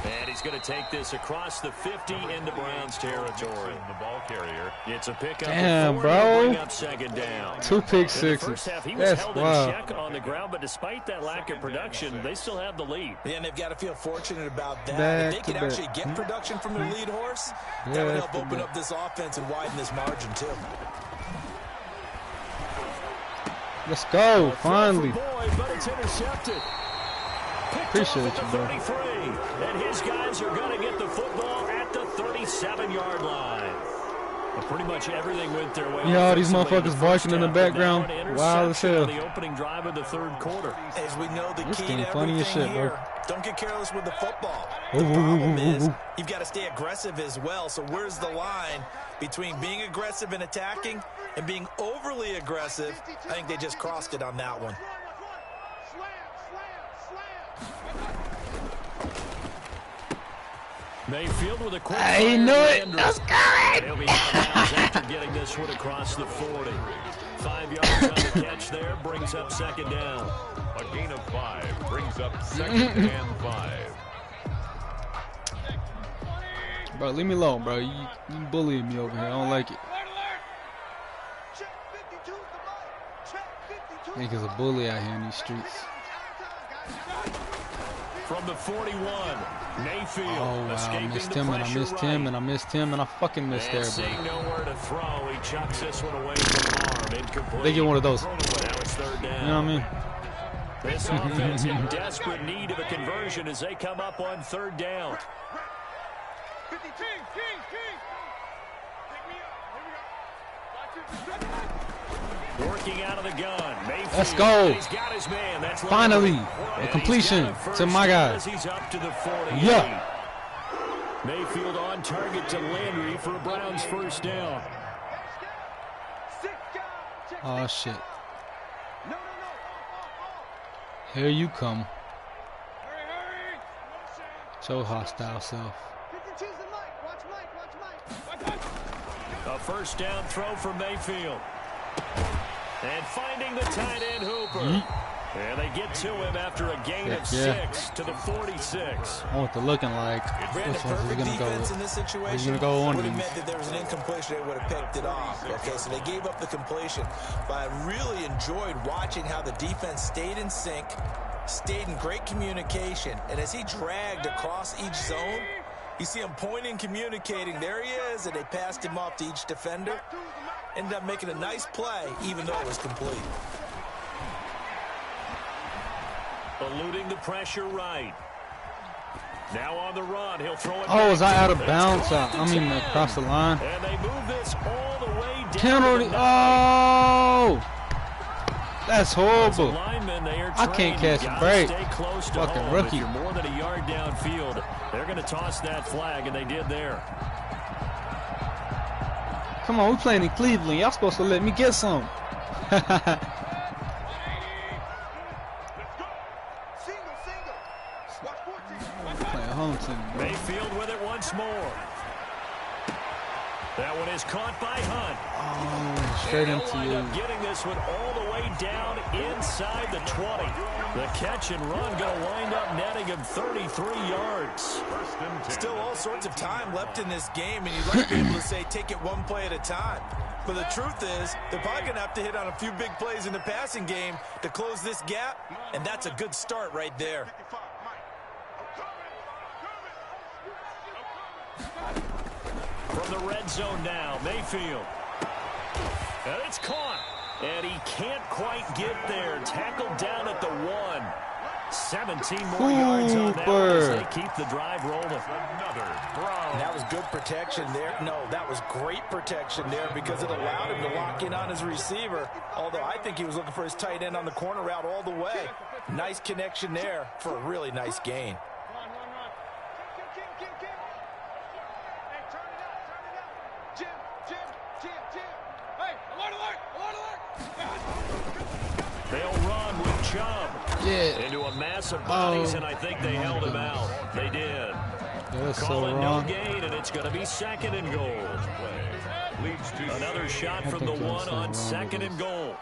[SPEAKER 2] And he's going to take this across the 50 into Browns territory.
[SPEAKER 4] The ball carrier.
[SPEAKER 2] It's a pickup.
[SPEAKER 1] Damn, bro.
[SPEAKER 2] Bring up 2nd down.
[SPEAKER 1] 2 pick sixes.
[SPEAKER 2] First half, he was
[SPEAKER 1] That's
[SPEAKER 2] held
[SPEAKER 1] wild.
[SPEAKER 2] in check on the ground, but despite that lack of production, they still have the lead.
[SPEAKER 3] Yeah, and they've got to feel fortunate about that. If they could actually get production from their lead horse, that would help open up this offense and widen this margin, too.
[SPEAKER 1] Let's go, finally.
[SPEAKER 2] Boyd, but it's intercepted.
[SPEAKER 1] Appreciate you, bro.
[SPEAKER 2] 33, and his guys are going to get the football at the 37-yard line. But pretty much everything went their way.
[SPEAKER 1] Yeah, all these motherfuckers barking in the background. Wild as hell.
[SPEAKER 2] The opening drive of the 3rd quarter.
[SPEAKER 3] As we know, the
[SPEAKER 1] This
[SPEAKER 3] key
[SPEAKER 1] game
[SPEAKER 3] to
[SPEAKER 1] funny as
[SPEAKER 3] everything
[SPEAKER 1] shit, bro.
[SPEAKER 3] here, don't get careless with the football. The problem is you've got to stay aggressive as well. So where's the line between being aggressive and attacking and being overly aggressive? I think they just crossed it on that one.
[SPEAKER 2] Mayfield with a quick
[SPEAKER 1] I knew it. Let's go.
[SPEAKER 2] He'll be out of bounds after getting this one across the 40. 5 yards on the catch there, brings up 2nd down.
[SPEAKER 4] A gain of 5 brings up 2nd and 5.
[SPEAKER 1] Bro, leave me alone, bro. You bullying me over here. I don't like it. Niggas a bully out here in these streets.
[SPEAKER 2] From the 41, Mayfield.
[SPEAKER 1] Oh, wow, I missed him, and I missed him, and I missed him, and I fucking missed there,
[SPEAKER 2] Seeing
[SPEAKER 1] bro.
[SPEAKER 2] nowhere to throw, he chucks this one away from arm. Incomplete.
[SPEAKER 1] They get one of those.
[SPEAKER 2] Now it's third down.
[SPEAKER 1] You know what I mean?
[SPEAKER 2] This offense in desperate need of a conversion as they come up on third down. Working out of the gun. Mayfield.
[SPEAKER 1] Let's go.
[SPEAKER 2] He's got his man. That's
[SPEAKER 1] Finally, a completion to my guy.
[SPEAKER 2] He's up to the 48.
[SPEAKER 1] Yeah.
[SPEAKER 2] Mayfield on target to Landry for a Browns first down.
[SPEAKER 1] Oh, shit. Here you come. So hostile self.
[SPEAKER 2] A first down throw for Mayfield. And finding the tight end Hooper. And they get to him after a gain of 6 to the 46.
[SPEAKER 1] I want the looking like. Which one's he going to go with?
[SPEAKER 3] In this situation,
[SPEAKER 1] He's going to go on
[SPEAKER 3] would
[SPEAKER 1] these.
[SPEAKER 3] have meant that there was an incompletion. They would have picked it off. Okay, so they gave up the completion. But I really enjoyed watching how the defense stayed in sync, stayed in great communication. And as he dragged across each zone, you see him pointing, communicating. There he is, and they passed him off to each defender. Ended up making a nice play, even though it was complete.
[SPEAKER 2] Eluding the pressure right. Now on the run, he'll throw it.
[SPEAKER 1] Oh, was I out of bounds? I mean, across the line.
[SPEAKER 2] And they move this all the way down.
[SPEAKER 1] Penalty. Oh, that's horrible.
[SPEAKER 2] Linemen,
[SPEAKER 1] I can't catch a break. Fucking rookie.
[SPEAKER 2] If you're more than a yard downfield, they're going to toss that flag, and they did there.
[SPEAKER 1] Come on, we playing in Cleveland. Y'all supposed to let me get some. Playing home team.
[SPEAKER 2] Mayfield with it once more. That one is caught by Hunt.
[SPEAKER 1] Oh, straight
[SPEAKER 2] They'll
[SPEAKER 1] into
[SPEAKER 2] wind
[SPEAKER 1] you.
[SPEAKER 2] up getting this one all the way down inside the 20. The catch and run going to wind up netting him 33 yards.
[SPEAKER 3] Still all sorts of time left in this game, and you'd like to be able to say take it one play at a time. But the truth is, they're probably going to have to hit on a few big plays in the passing game to close this gap, and that's a good start right there.
[SPEAKER 2] From the red zone now, Mayfield. And it's caught. And he can't quite get there. Tackled down at the 1. 17 more yards on that one as they keep the drive rolling.
[SPEAKER 3] And that was good protection there. No, that was great protection there because it allowed him to lock in on his receiver. Although I think he was looking for his tight end on the corner route all the way. Nice connection there for a really nice gain.
[SPEAKER 2] They'll run with Chubb into a mass of bodies, and I think they held him out. They did.
[SPEAKER 1] That's
[SPEAKER 2] Call
[SPEAKER 1] so
[SPEAKER 2] it
[SPEAKER 1] wrong.
[SPEAKER 2] no gain, and it's going to be second and goal. Another shot from the 1 on second and goal.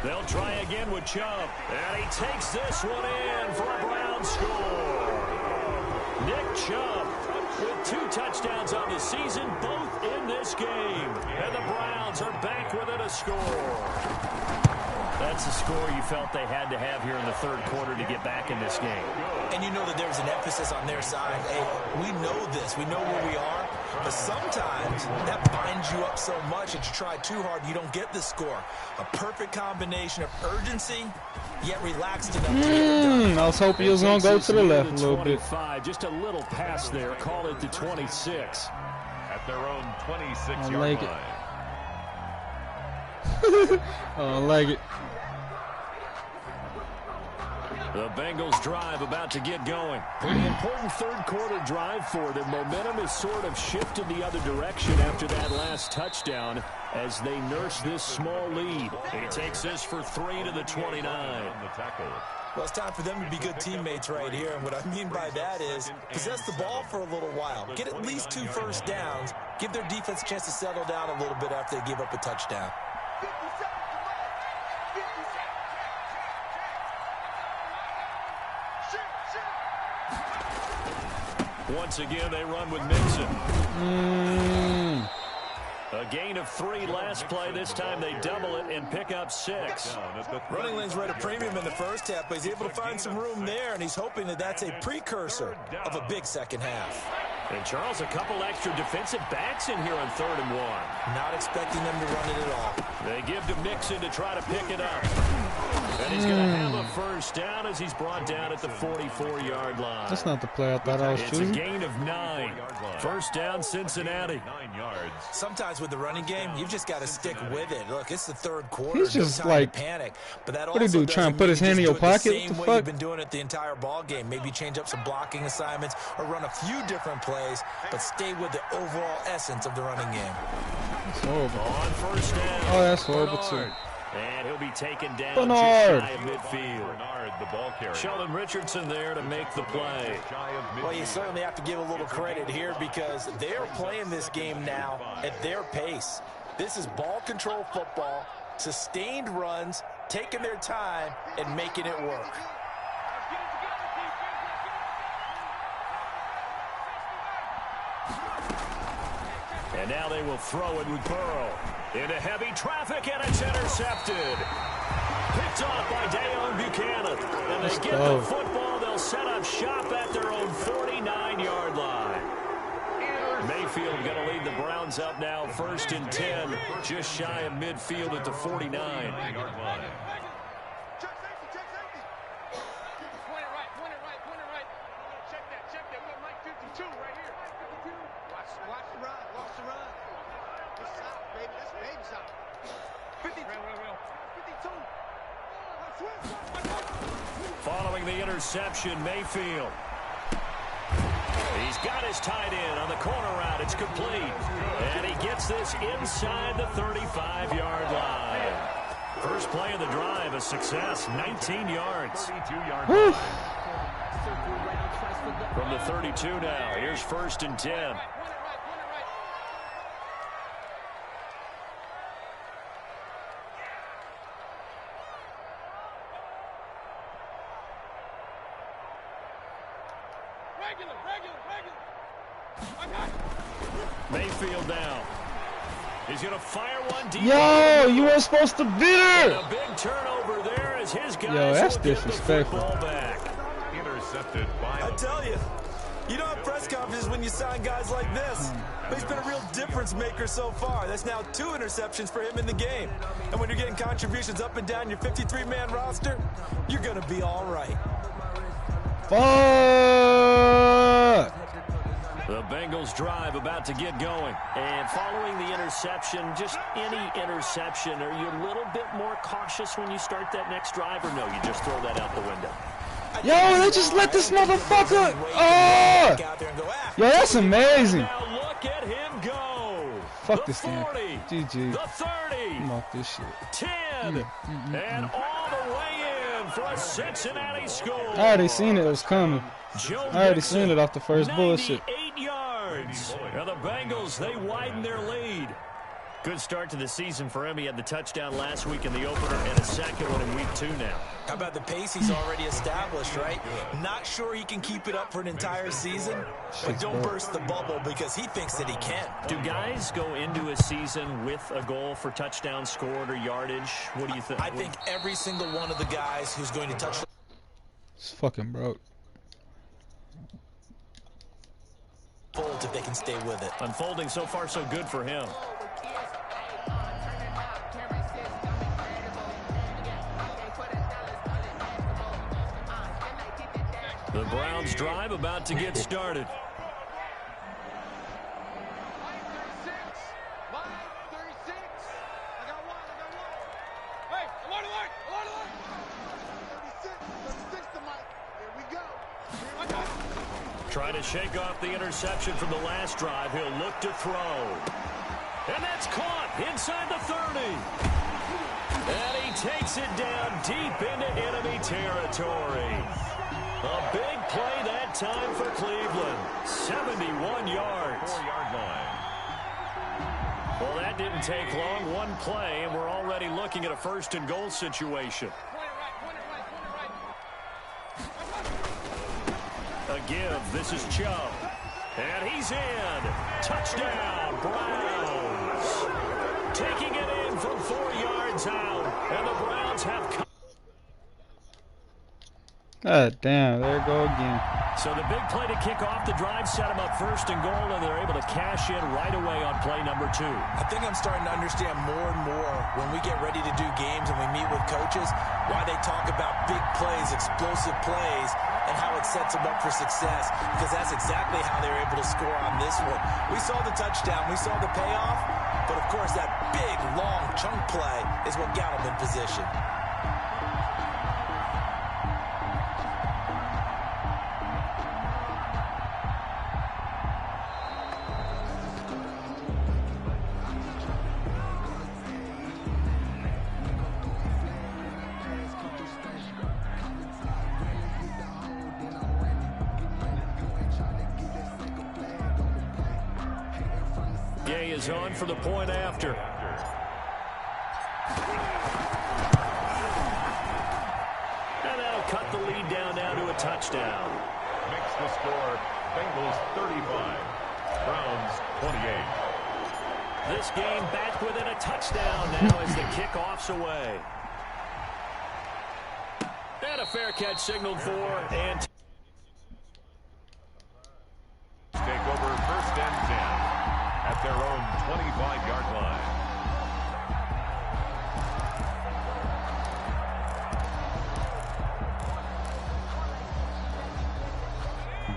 [SPEAKER 2] They'll try again with Chubb. And he takes this one in for a Browns score. Nick Chubb with 2 touchdowns on the season, both in this game. And the Browns are back within a score. That's the score you felt they had to have here in the third quarter to get back in this game.
[SPEAKER 3] And you know that there's an emphasis on their side. Hey, we know this. We know where we are. But sometimes that binds you up so much that you try too hard, you don't get the score. A perfect combination of urgency, yet relaxed enough to get it done.
[SPEAKER 1] I was hoping he was going to go to the left a little bit.
[SPEAKER 2] Just a little pass there. Call it the 26.
[SPEAKER 4] At their own 26-yard
[SPEAKER 1] I like
[SPEAKER 4] line.
[SPEAKER 1] it. I like it.
[SPEAKER 2] The Bengals drive about to get going. Pretty important third quarter drive for them. Momentum has sort of shifted the other direction after that last touchdown as they nurse this small lead. He takes this for 3 to the 29.
[SPEAKER 3] Well, it's time for them to be good teammates right here. And what I mean by that is possess the ball for a little while. Get at least 2 first downs. Give their defense a chance to settle down a little bit after they give up a touchdown.
[SPEAKER 2] Once again, they run with Mixon. A A gain of 3 last play. This time they double it and pick up 6.
[SPEAKER 3] Running lanes were at a premium in the first half, but he's able to find some room there, and he's hoping that that's a precursor of a big second half.
[SPEAKER 2] And Charles, a couple extra defensive backs in here on 3rd and 1.
[SPEAKER 3] Not expecting them to run it at all.
[SPEAKER 2] They give to Mixon to try to pick it up. And he's going to have a first down as he's brought down at the 44-yard line.
[SPEAKER 1] That's not the play I thought I was choosing.
[SPEAKER 2] It's a gain of 9. First down, Cincinnati.
[SPEAKER 4] 9 yards.
[SPEAKER 3] Sometimes with the running game, you've just got to stick with it. Look, it's the 3rd quarter.
[SPEAKER 1] He's just
[SPEAKER 3] no
[SPEAKER 1] like,
[SPEAKER 3] panic. But that
[SPEAKER 1] what did he do, try and put his hand in your pocket?
[SPEAKER 3] What the fuck? You've been doing it the entire ball game. Maybe change up some blocking assignments or run a few different plays, but stay with the overall essence of the running game.
[SPEAKER 1] That's horrible.
[SPEAKER 2] On first down.
[SPEAKER 1] Oh, that's horrible too.
[SPEAKER 2] And he'll be taken down
[SPEAKER 1] Bernard.
[SPEAKER 2] just shy of midfield.
[SPEAKER 4] Bernard, the ball carrier.
[SPEAKER 2] Sheldon Richardson there to make the play.
[SPEAKER 3] Well, you certainly have to give a little credit here because they're playing this game now at their pace. This is ball control football, sustained runs, taking their time, and making it work.
[SPEAKER 2] And now they will throw it with Burrow. Into heavy traffic, and it's intercepted. Picked off by Dayon Buchanan. And they get the football. They'll set up shop at their own 49-yard line. Mayfield going to lead the Browns up now, 1st and 10, just shy of midfield at the 49-yard line. Following the interception, Mayfield. He's got his tight end on the corner route. It's complete. And he gets this inside the 35-yard line. First play of the drive, a success, 19 yards.
[SPEAKER 4] 32-yard line.
[SPEAKER 2] From the 32 now, here's 1st and 10. Mayfield down. He's going to fire one deep.
[SPEAKER 1] Yo, you were supposed to beat her.
[SPEAKER 2] A big turnover there as his guys.
[SPEAKER 1] Yo, that's disrespectful.
[SPEAKER 4] Intercepted by.
[SPEAKER 3] I tell you, you don't have press conferences when you sign guys like this. But he's been a real difference maker so far. That's now 2 interceptions for him in the game. And when you're getting contributions up and down your 53-man roster, you're going to be all right.
[SPEAKER 1] Fuck.
[SPEAKER 2] The Bengals drive about to get going. And following the interception, just any interception, are you a little bit more cautious when you start that next drive, or no, you just throw that out the window?
[SPEAKER 1] Yo, they just let this motherfucker. Oh! Yo, that's amazing.
[SPEAKER 2] Now look at him go.
[SPEAKER 1] Fuck
[SPEAKER 2] the
[SPEAKER 1] this game.
[SPEAKER 2] 40,
[SPEAKER 1] GG.
[SPEAKER 2] the 30,
[SPEAKER 1] I'm off this shit.
[SPEAKER 2] 10, and all the way in for a Cincinnati score.
[SPEAKER 1] I already seen it was coming.
[SPEAKER 2] Joe
[SPEAKER 1] I already
[SPEAKER 2] Mixon,
[SPEAKER 1] seen it off the first bullshit.
[SPEAKER 2] 98 yards. Now the Bengals, they widen their lead. Good start to the season for him. He had the touchdown last week in the opener and a second one in week 2 now.
[SPEAKER 3] How about the pace he's already established, right? Not sure he can keep it up for an entire season, but don't burst the bubble because he thinks that he can.
[SPEAKER 2] Do guys go into a season with a goal for touchdown scored or yardage? What do you think?
[SPEAKER 3] I think every single one of the guys who's going to touch
[SPEAKER 1] It's fucking broke.
[SPEAKER 3] folds if they can stay with it.
[SPEAKER 2] Unfolding so far so good for him. The Browns drive about to get started. Trying to shake off the interception from the last drive. He'll look to throw. And that's caught inside the 30. And he takes it down deep into enemy territory. A big play that time for Cleveland. 71 yards.
[SPEAKER 4] 4-yard line.
[SPEAKER 2] Well, that didn't take long. One play, and we're already looking at a 1st and goal situation. A give. This is Chubb. And he's in. Touchdown, Browns. taking it in from 4 yards out. And the Browns have come.
[SPEAKER 1] God damn, there we go again.
[SPEAKER 2] So the big play to kick off the drive set them up 1st and goal, and they're able to cash in right away on play number 2.
[SPEAKER 3] I think I'm starting to understand more and more when we get ready to do games and we meet with coaches why they talk about big plays, explosive plays, and how it sets them up for success, because that's exactly how they were able to score on this one. We saw the touchdown, we saw the payoff, but of course that big, long chunk play is what got them in position.
[SPEAKER 2] Is on for the point after. And that'll cut the lead down now to a touchdown.
[SPEAKER 4] Makes the score Bengals 35, Browns 28.
[SPEAKER 2] This game back within a touchdown now as the kickoff's away. And a fair catch signaled for, and
[SPEAKER 4] take over 1st and 10 at their own 25-yard line.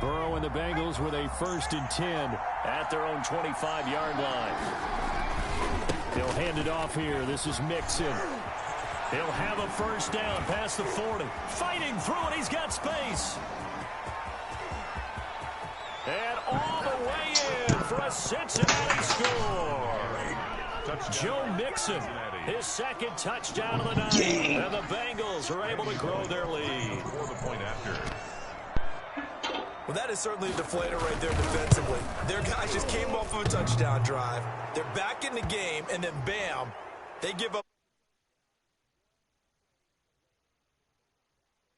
[SPEAKER 2] Burrow and the Bengals with a 1st and 10 at their own 25-yard line. They'll hand it off here. This is Mixon. He'll have a 1st down past the 40. Fighting through it. He's got space. And all the way in for a Cincinnati score. Joe Mixon, his 2nd touchdown of the night. And the Bengals are able to grow their lead.
[SPEAKER 4] For the point after.
[SPEAKER 3] Well, that is certainly a deflator right there defensively. Their guys just came off of a touchdown drive. They're back in the game, and then bam, they give up.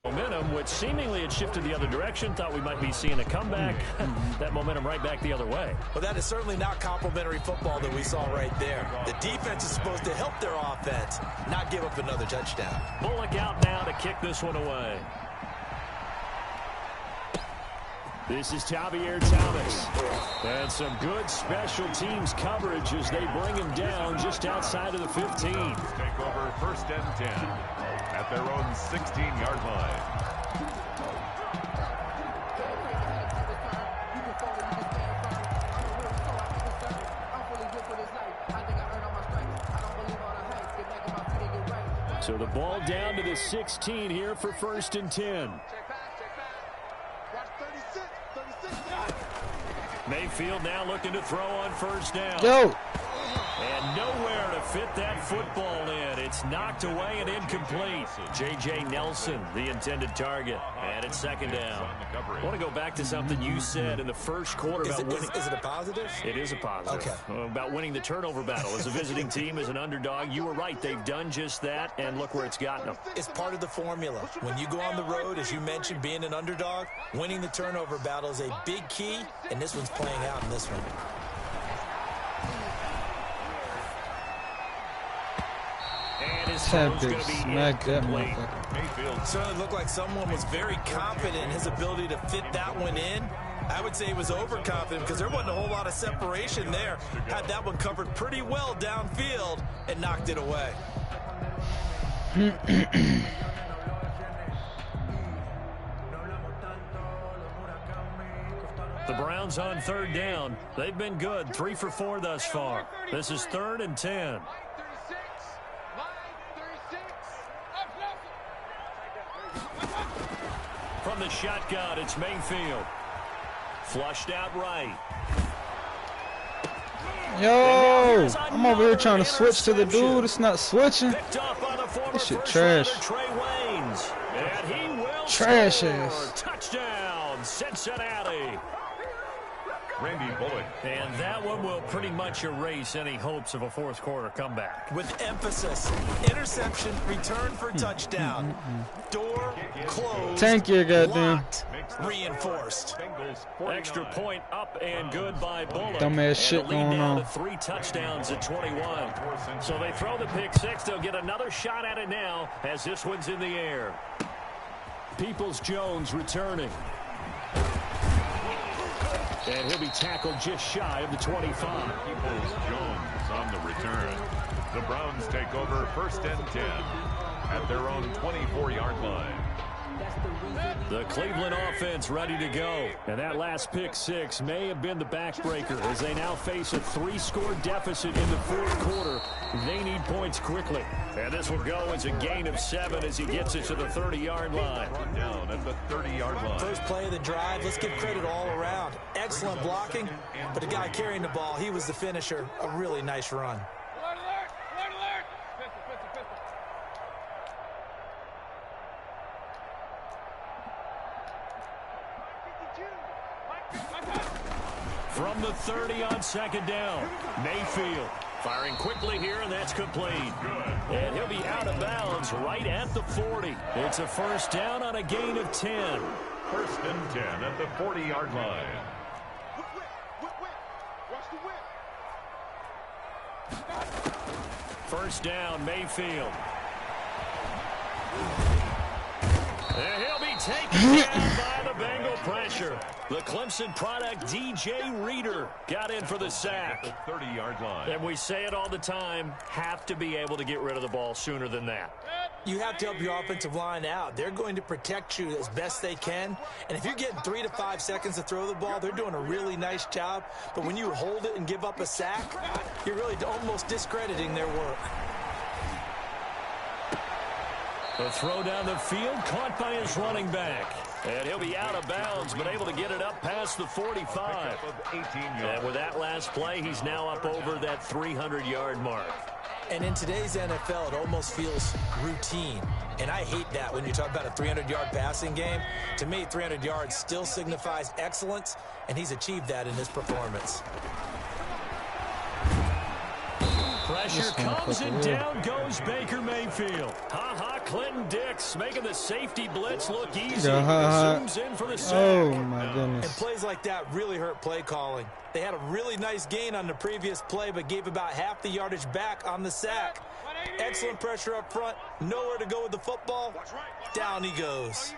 [SPEAKER 2] Momentum, which seemingly had shifted the other direction. Thought we might be seeing a comeback. That momentum right back the other way.
[SPEAKER 3] Well, that is certainly not complimentary football that we saw right there. The defense is supposed to help their offense, not give up another touchdown.
[SPEAKER 2] Bullock out now to kick this one away. This is Javier Thomas. And some good special teams coverage as they bring him down just outside of the 15.
[SPEAKER 4] Take over 1st and 10 at their own 16-yard line.
[SPEAKER 2] So the ball down to the 16 here for 1st and 10. Mayfield now looking to throw on 1st down.
[SPEAKER 1] Yo!
[SPEAKER 2] And nowhere to fit that football in. It's knocked away and incomplete. J.J. Nelson, the intended target. And it's 2nd down. I want to go back to something you said in the 1st quarter about winning.
[SPEAKER 3] Is it a positive?
[SPEAKER 2] It is a positive.
[SPEAKER 3] Okay.
[SPEAKER 2] About winning the turnover battle. As a visiting team, as an underdog, you were right. They've done just that, and look where it's gotten them.
[SPEAKER 3] It's part of the formula. When you go on the road, as you mentioned, being an underdog, winning the turnover battle is a big key, and this one's playing out in this one.
[SPEAKER 1] That big smack that motherfucker.
[SPEAKER 3] Mayfield certainly looked like someone was very confident in his ability to fit that one in. I would say he was overconfident because there wasn't a whole lot of separation there. Had that one covered pretty well downfield and knocked it away.
[SPEAKER 2] The Browns on 3rd down. They've been good. 3 for 4 thus far. This is 3rd and 10. From the shotgun, it's Mayfield. Flushed out right.
[SPEAKER 1] Yo! I'm over here trying to switch to the dude. It's not switching. This shit trash. Trash ass.
[SPEAKER 2] Touchdown, Cincinnati.
[SPEAKER 4] Randy Bullock.
[SPEAKER 2] And that one will pretty much erase any hopes of a 4th quarter comeback.
[SPEAKER 3] With emphasis, interception, return for touchdown. Door closed.
[SPEAKER 1] Tank your goddamn.
[SPEAKER 3] Locked. reinforced.
[SPEAKER 2] Extra point up and good by Bullock.
[SPEAKER 1] Dumbass shit going
[SPEAKER 2] now
[SPEAKER 1] on.
[SPEAKER 2] to 3 touchdowns at 21. So they throw the pick six. They'll get another shot at it now as this one's in the air. Peoples-Jones returning. And he'll be tackled just shy of the 25.
[SPEAKER 4] Peoples-Jones on the return. The Browns take over 1st and 10 at their own 24-yard line.
[SPEAKER 2] The Cleveland offense ready to go. And that last pick six may have been the backbreaker as they now face a 3-score deficit in the 4th quarter. They need points quickly. And this will go as a gain of 7 as he gets it to the 30-yard line.
[SPEAKER 4] Down at the 30-yard line.
[SPEAKER 3] First play of the drive, let's give credit all around. Excellent blocking, but the guy carrying the ball, he was the finisher. A really nice run.
[SPEAKER 5] Alert, alert! Alert, alert! Pistol, pistol, pistol.
[SPEAKER 2] From the 30 on 2nd down, Mayfield firing quickly here, and that's complete. And he'll be out of bounds right at the 40. It's a 1st down on a gain of 10.
[SPEAKER 4] 1st and 10 at the 40-yard line.
[SPEAKER 5] Watch the whip.
[SPEAKER 2] 1st down, Mayfield. And he'll be taken down by the Bengal pressure. The Clemson product, DJ Reader, got in for the sack.
[SPEAKER 4] At the 30-yard line.
[SPEAKER 2] And we say it all the time, have to be able to get rid of the ball sooner than that.
[SPEAKER 3] You have to help your offensive line out. They're going to protect you as best they can. And if you're getting 3 to 5 seconds to throw the ball, they're doing a really nice job. But when you hold it and give up a sack, you're really almost discrediting their work.
[SPEAKER 2] The throw down the field, caught by his running back. And he'll be out of bounds, but able to get it up past the 45. And with that last play, he's now up over that 300-yard mark.
[SPEAKER 3] And in today's NFL, it almost feels routine. And I hate that when you talk about a 300-yard passing game. To me, 300 yards still signifies excellence, and he's achieved that in his performance.
[SPEAKER 2] Pressure comes and down goes Baker Mayfield. Clinton Dix making the safety blitz look easy. Zooms in for the sack.
[SPEAKER 1] Oh, my goodness.
[SPEAKER 3] And plays like that really hurt play calling. They had a really nice gain on the previous play, but gave about half the yardage back on the sack. Excellent pressure up front. Nowhere to go with the football. Down he goes.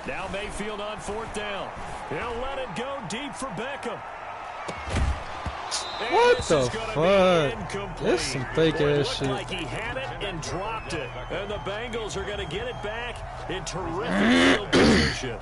[SPEAKER 2] Now Mayfield on 4th down. He'll let it go deep for Beckham.
[SPEAKER 1] What the fuck? That's some fake ass shit.
[SPEAKER 2] Like he had it and dropped it. And the Bengals are going to get it back in terrific field position.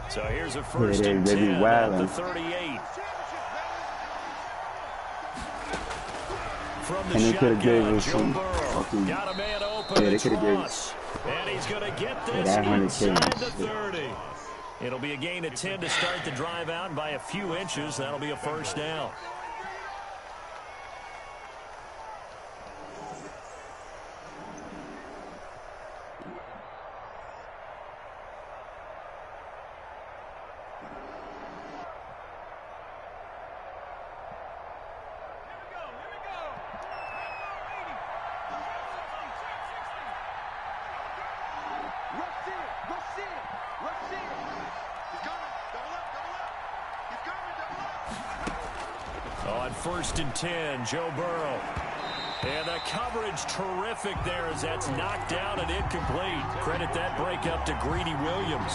[SPEAKER 2] So here's a 1st and 10 at the 38. From the shotgun, Joe Burrow got a man open. It's Ross. And he's going to get this inside the 30. It'll be a gain of 10 to start the drive out by a few inches. That'll be a 1st down. On 1st and 10, Joe Burrow. And the coverage terrific there as that's knocked down and incomplete. Credit that break up to Greedy Williams.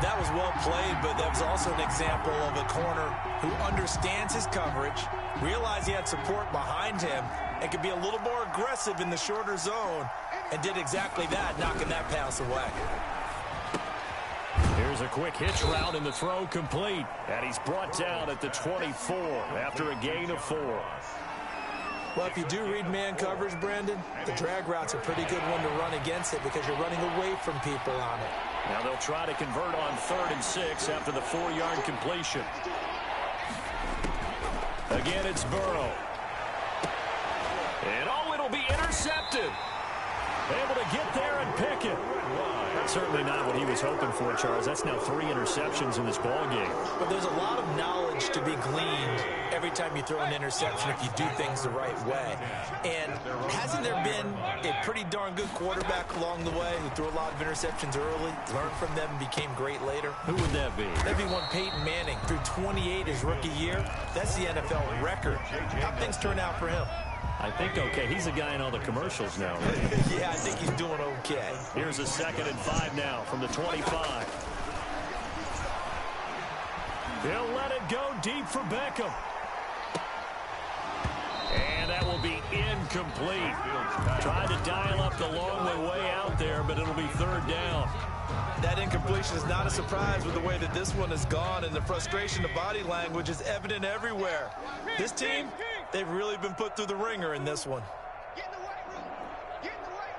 [SPEAKER 3] That was well played, but that was also an example of a corner who understands his coverage, realized he had support behind him, and could be a little more aggressive in the shorter zone, and did exactly that, knocking that pass away.
[SPEAKER 2] Here's a quick hitch route and the throw complete. And he's brought down at the 24 after a gain of 4.
[SPEAKER 3] Well, if you do read man coverage, Brandon, the drag route's a pretty good one to run against it because you're running away from people on it.
[SPEAKER 2] Now they'll try to convert on 3rd and 6 after the 4-yard completion. Again, it's Burrow. And, oh, it'll be intercepted. Able to get there and pick it. Certainly not what he was hoping for, Charles. That's now 3 interceptions in this ball game.
[SPEAKER 3] But there's a lot of knowledge to be gleaned every time you throw an interception if you do things the right way. And hasn't there been a pretty darn good quarterback along the way who threw a lot of interceptions early, learned from them, and became great later?
[SPEAKER 2] Who would that be?
[SPEAKER 3] That'd be one Peyton Manning. Threw 28 his rookie year. That's the NFL record. How things turn out for him?
[SPEAKER 2] I think okay. He's a guy in all the commercials now, right?
[SPEAKER 3] Yeah, I think he's doing okay.
[SPEAKER 2] Here's a 2nd and 5 now from the 25. They'll let it go deep for Beckham. And that will be incomplete. Tried to dial up the long way out there, but it'll be 3rd down.
[SPEAKER 3] That incompletion is not a surprise with the way that this one has gone, and the frustration of body language is evident everywhere. This team, they've really been put through the ringer in this one.
[SPEAKER 5] Get in the weight room. Get in the weight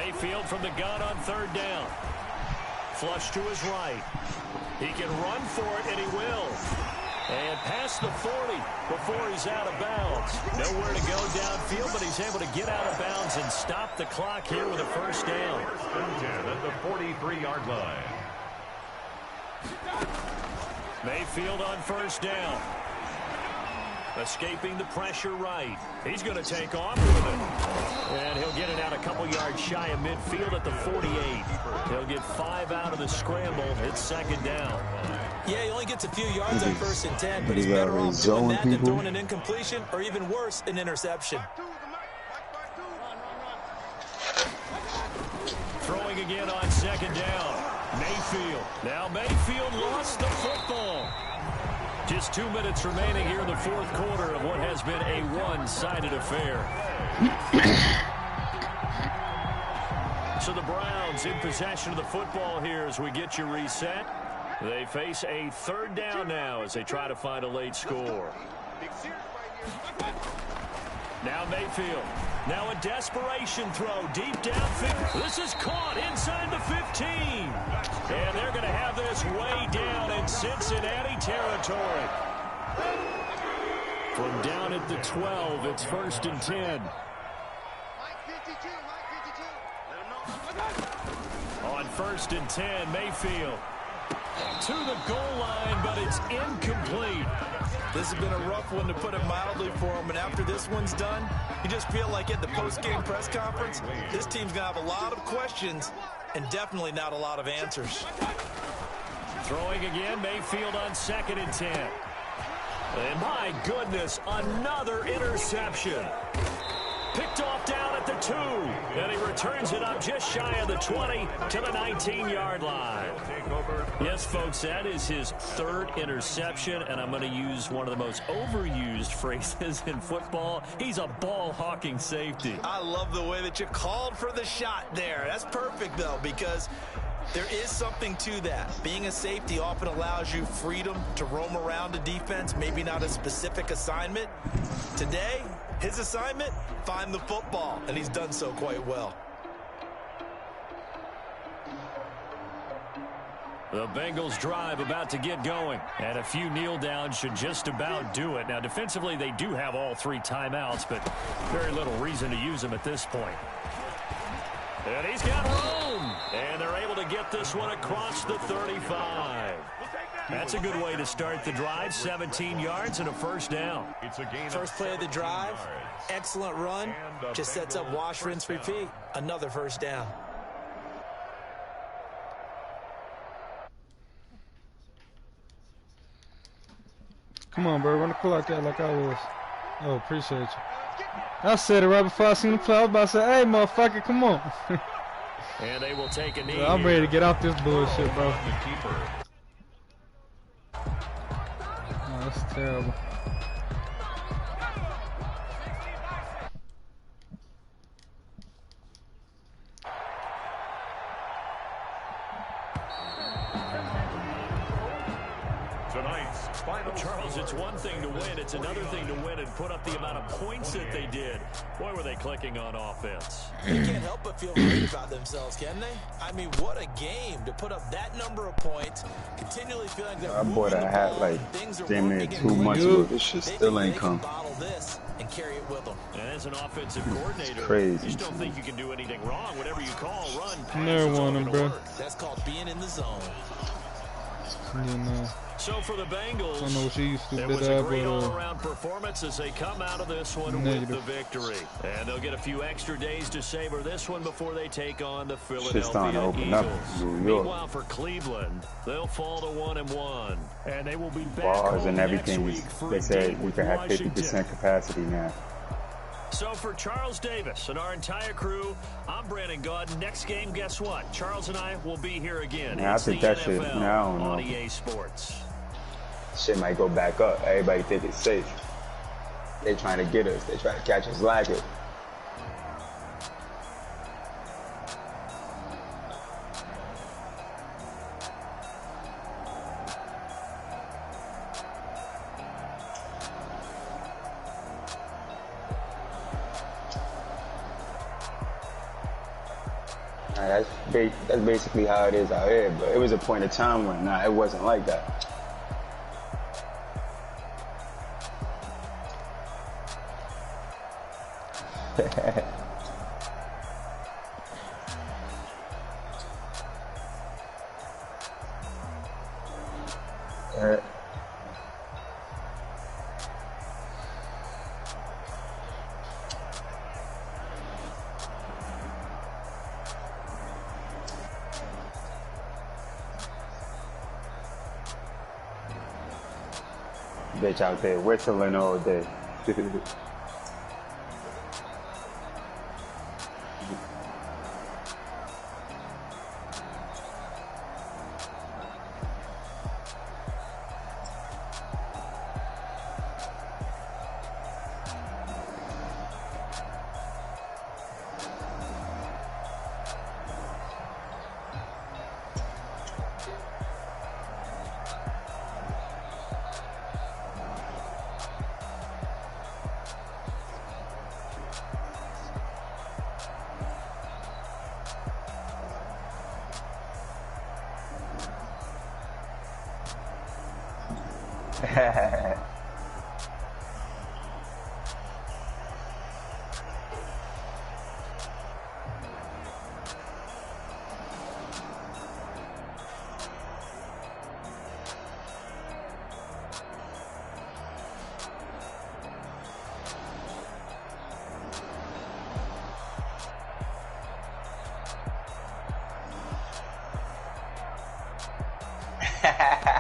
[SPEAKER 5] room.
[SPEAKER 2] Mayfield from the gun on 3rd down. Flush to his right. He can run for it, and he will. And past the 40 before he's out of bounds. Nowhere to go downfield, but he's able to get out of bounds and stop the clock here with a 1st down.
[SPEAKER 4] 1st and 10 at the 43-yard line.
[SPEAKER 2] Mayfield on 1st down. Escaping the pressure right. He's going to take off with it. And he'll get it out a couple yards shy of midfield at the 48. He'll get 5 out of the scramble. It's 2nd down.
[SPEAKER 3] Yeah, he only gets a few yards on 1st and 10, but he's better off doing that than throwing an incompletion or even worse, an interception.
[SPEAKER 2] Throwing again on 2nd down. Mayfield. Now Mayfield lost the football. Just 2 minutes remaining here in the 4th quarter of what has been a one-sided affair. So the Browns in possession of the football here as we get you reset. They face a 3rd down now as they try to find a late score. Now Mayfield. Now a desperation throw deep downfield. This is caught inside the 15. And they're going to have this way down in Cincinnati territory. From down at the 12, it's 1st and 10. On 1st and 10, Mayfield to the goal line, but it's incomplete.
[SPEAKER 3] This has been a rough one, to put it mildly, for him. And after this one's done, you just feel like at the post-game press conference, this team's going to have a lot of questions and definitely not a lot of answers.
[SPEAKER 2] Throwing again, Mayfield on 2nd and 10. And my goodness, another interception. Picked off down at the 2. And he returns it up just shy of the 20 to the 19-yard line. Yes, folks, that is his 3rd interception, and I'm going to use one of the most overused phrases in football. He's a ball-hawking safety.
[SPEAKER 3] I love the way that you called for the shot there. That's perfect, though, because there is something to that. Being a safety often allows you freedom to roam around a defense, maybe not a specific assignment. Today, his assignment, find the football, and he's done so quite well.
[SPEAKER 2] The Bengals drive about to get going, and a few kneel downs should just about do it. Now, defensively, they do have all 3 timeouts, but very little reason to use them at this point. And he's got room, and they're able to get this one across the 35. That's a good way to start the drive. 17 yards and a 1st down.
[SPEAKER 3] First play of the drive, excellent run, just sets up wash, rinse, repeat. Another 1st down.
[SPEAKER 1] Come on, bro. Run the clock out like I was. Oh, appreciate you. I said it right before I seen the play. I was about to say, hey, motherfucker, come on.
[SPEAKER 2] And they will take a knee.
[SPEAKER 1] Bro, I'm ready to get off this bullshit, bro. Oh, that's terrible.
[SPEAKER 4] Tonight's final
[SPEAKER 2] Charles,
[SPEAKER 4] score.
[SPEAKER 2] it's one thing to win. It's another thing to win and put up the amount of points that they did. Boy, were they clicking on offense.
[SPEAKER 3] They can't help but feel great about themselves, can they? I mean, what a game to put up that number of points, continually feeling they're
[SPEAKER 6] I bought
[SPEAKER 3] moving
[SPEAKER 6] a
[SPEAKER 3] the
[SPEAKER 6] hat
[SPEAKER 3] ball,
[SPEAKER 6] like
[SPEAKER 3] things are
[SPEAKER 6] damn near
[SPEAKER 3] working
[SPEAKER 6] 2
[SPEAKER 3] and
[SPEAKER 6] months
[SPEAKER 3] clicking.
[SPEAKER 6] ago. This shit
[SPEAKER 3] They
[SPEAKER 6] still
[SPEAKER 3] think
[SPEAKER 6] ain't
[SPEAKER 3] they
[SPEAKER 6] come.
[SPEAKER 3] can bottle this and carry it with them.
[SPEAKER 2] And as an offensive coordinator,
[SPEAKER 6] Crazy.
[SPEAKER 2] you just don't think you can do anything wrong. Whatever you call, run, pass,
[SPEAKER 1] Never
[SPEAKER 2] it's all
[SPEAKER 1] won 'em,
[SPEAKER 2] gonna
[SPEAKER 1] bro.
[SPEAKER 2] work.
[SPEAKER 3] That's called being in the zone.
[SPEAKER 1] You know,
[SPEAKER 2] So for the Bengals,
[SPEAKER 1] I don't know what she used to
[SPEAKER 2] it
[SPEAKER 1] bid
[SPEAKER 2] was a
[SPEAKER 1] up,
[SPEAKER 2] great
[SPEAKER 1] but
[SPEAKER 2] all-around performance as they come out of this one
[SPEAKER 1] negative.
[SPEAKER 2] with the victory. And they'll get a few extra days to savor this one before they take on the
[SPEAKER 6] Shit's starting
[SPEAKER 2] Philadelphia
[SPEAKER 6] to open up
[SPEAKER 2] Eagles.
[SPEAKER 6] in New York.
[SPEAKER 2] Meanwhile, for Cleveland, they'll fall to 1-1. And they will be back
[SPEAKER 6] Bars
[SPEAKER 2] home
[SPEAKER 6] and
[SPEAKER 2] next
[SPEAKER 6] everything.
[SPEAKER 2] week for
[SPEAKER 6] They
[SPEAKER 2] a
[SPEAKER 6] said
[SPEAKER 2] date
[SPEAKER 6] we
[SPEAKER 2] with
[SPEAKER 6] could have
[SPEAKER 2] Washington.
[SPEAKER 6] 50% capacity now.
[SPEAKER 2] So for Charles Davis and our entire crew, I'm Brandon Gaudin. Next game, guess what? Charles and I will be here again.
[SPEAKER 6] Yeah, I
[SPEAKER 2] It's
[SPEAKER 6] think
[SPEAKER 2] the
[SPEAKER 6] that shit-
[SPEAKER 2] NFL
[SPEAKER 6] now I don't
[SPEAKER 2] on
[SPEAKER 6] know.
[SPEAKER 2] EA Sports.
[SPEAKER 6] Shit might go back up. Everybody think it's safe. They trying to get us. They try to catch us lacking. Nah, that's basically how it is out here. But it was a point of time when it wasn't like that. Bitch out there whistling all day.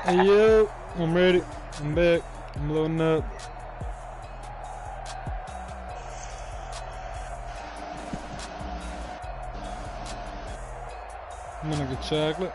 [SPEAKER 1] Hey yo, I'm ready. I'm back. I'm loading up. I'm gonna get chocolate.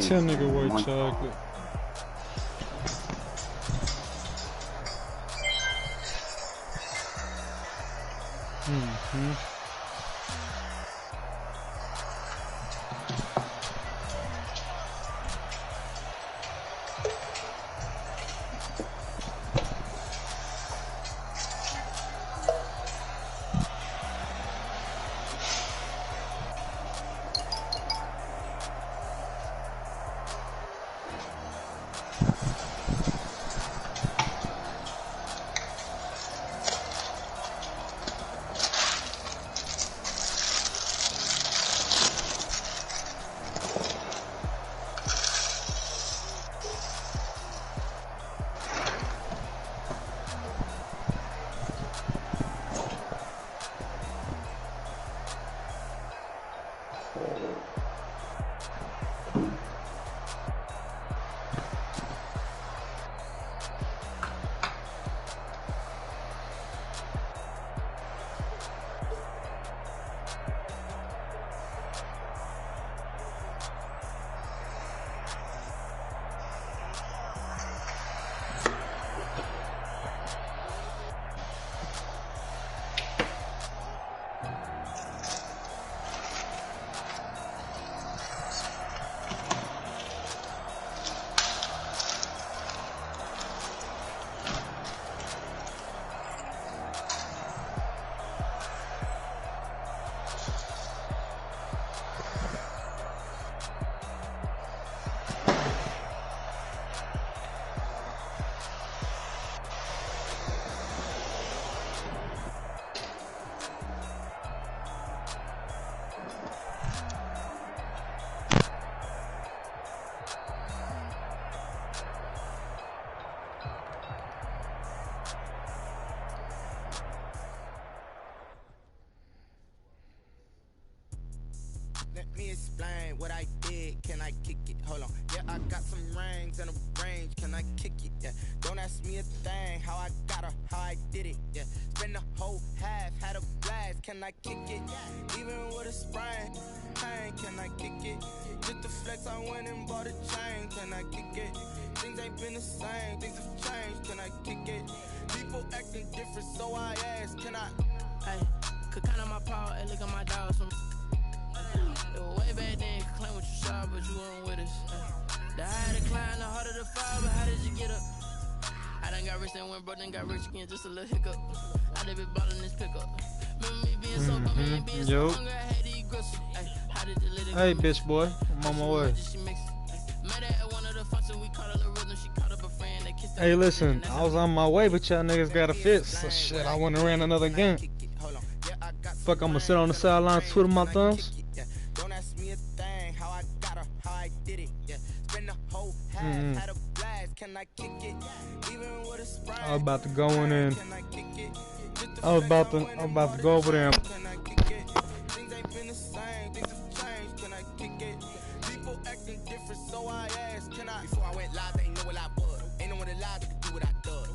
[SPEAKER 1] Tell nigga white chocolate.
[SPEAKER 7] Let me explain what I did. Can I kick it? Hold on. Yeah, I got some rings and a range. Can I kick it? Yeah. Don't ask me a thing. How I got her, how I did it. Yeah. Spend the whole half, had a blast. Can I kick it? Even with a sprain. Pain, can I kick it? Just the flex, I went and bought a chain. Can I kick it? Things ain't been the same. Things have changed. Can I kick it? People acting different, so I ask. Can I?
[SPEAKER 8] Hey, could count on my power and look at my dogs from. Way back then, you could claim what you saw, but you weren't with us. The higher the climb, the harder the fall, but how did you get up? I done got rich and went broke, then got rich again, just a little hiccup. I done been ballin' this pickup. Remember me being so bummy and being so hungry, I had to eat groceries. How did you let it go?
[SPEAKER 1] Hey, bitch boy, I'm on my way. Hey, listen, I was on my way, but y'all niggas got a fit, so shit, I went and ran another game. Fuck, I'ma sit on the sideline, twiddle my thumbs.
[SPEAKER 7] Don't ask me a thing, how I got her, how I did it. Yeah, spend the whole half, had a blast. Can I kick it? Even with a sprain.
[SPEAKER 1] I was about to go in and I was about to go over there.
[SPEAKER 7] Can I kick it? Things ain't been the same, things have changed. Can I kick it? People acting different, so I asked. Can I? Before I went live, they ain't know what I was. Ain't no one alive that could do what I does.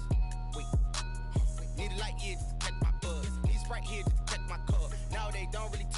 [SPEAKER 7] Wait, need a light here just to catch my buzz. Need Sprite here just to catch my cup. Now they don't really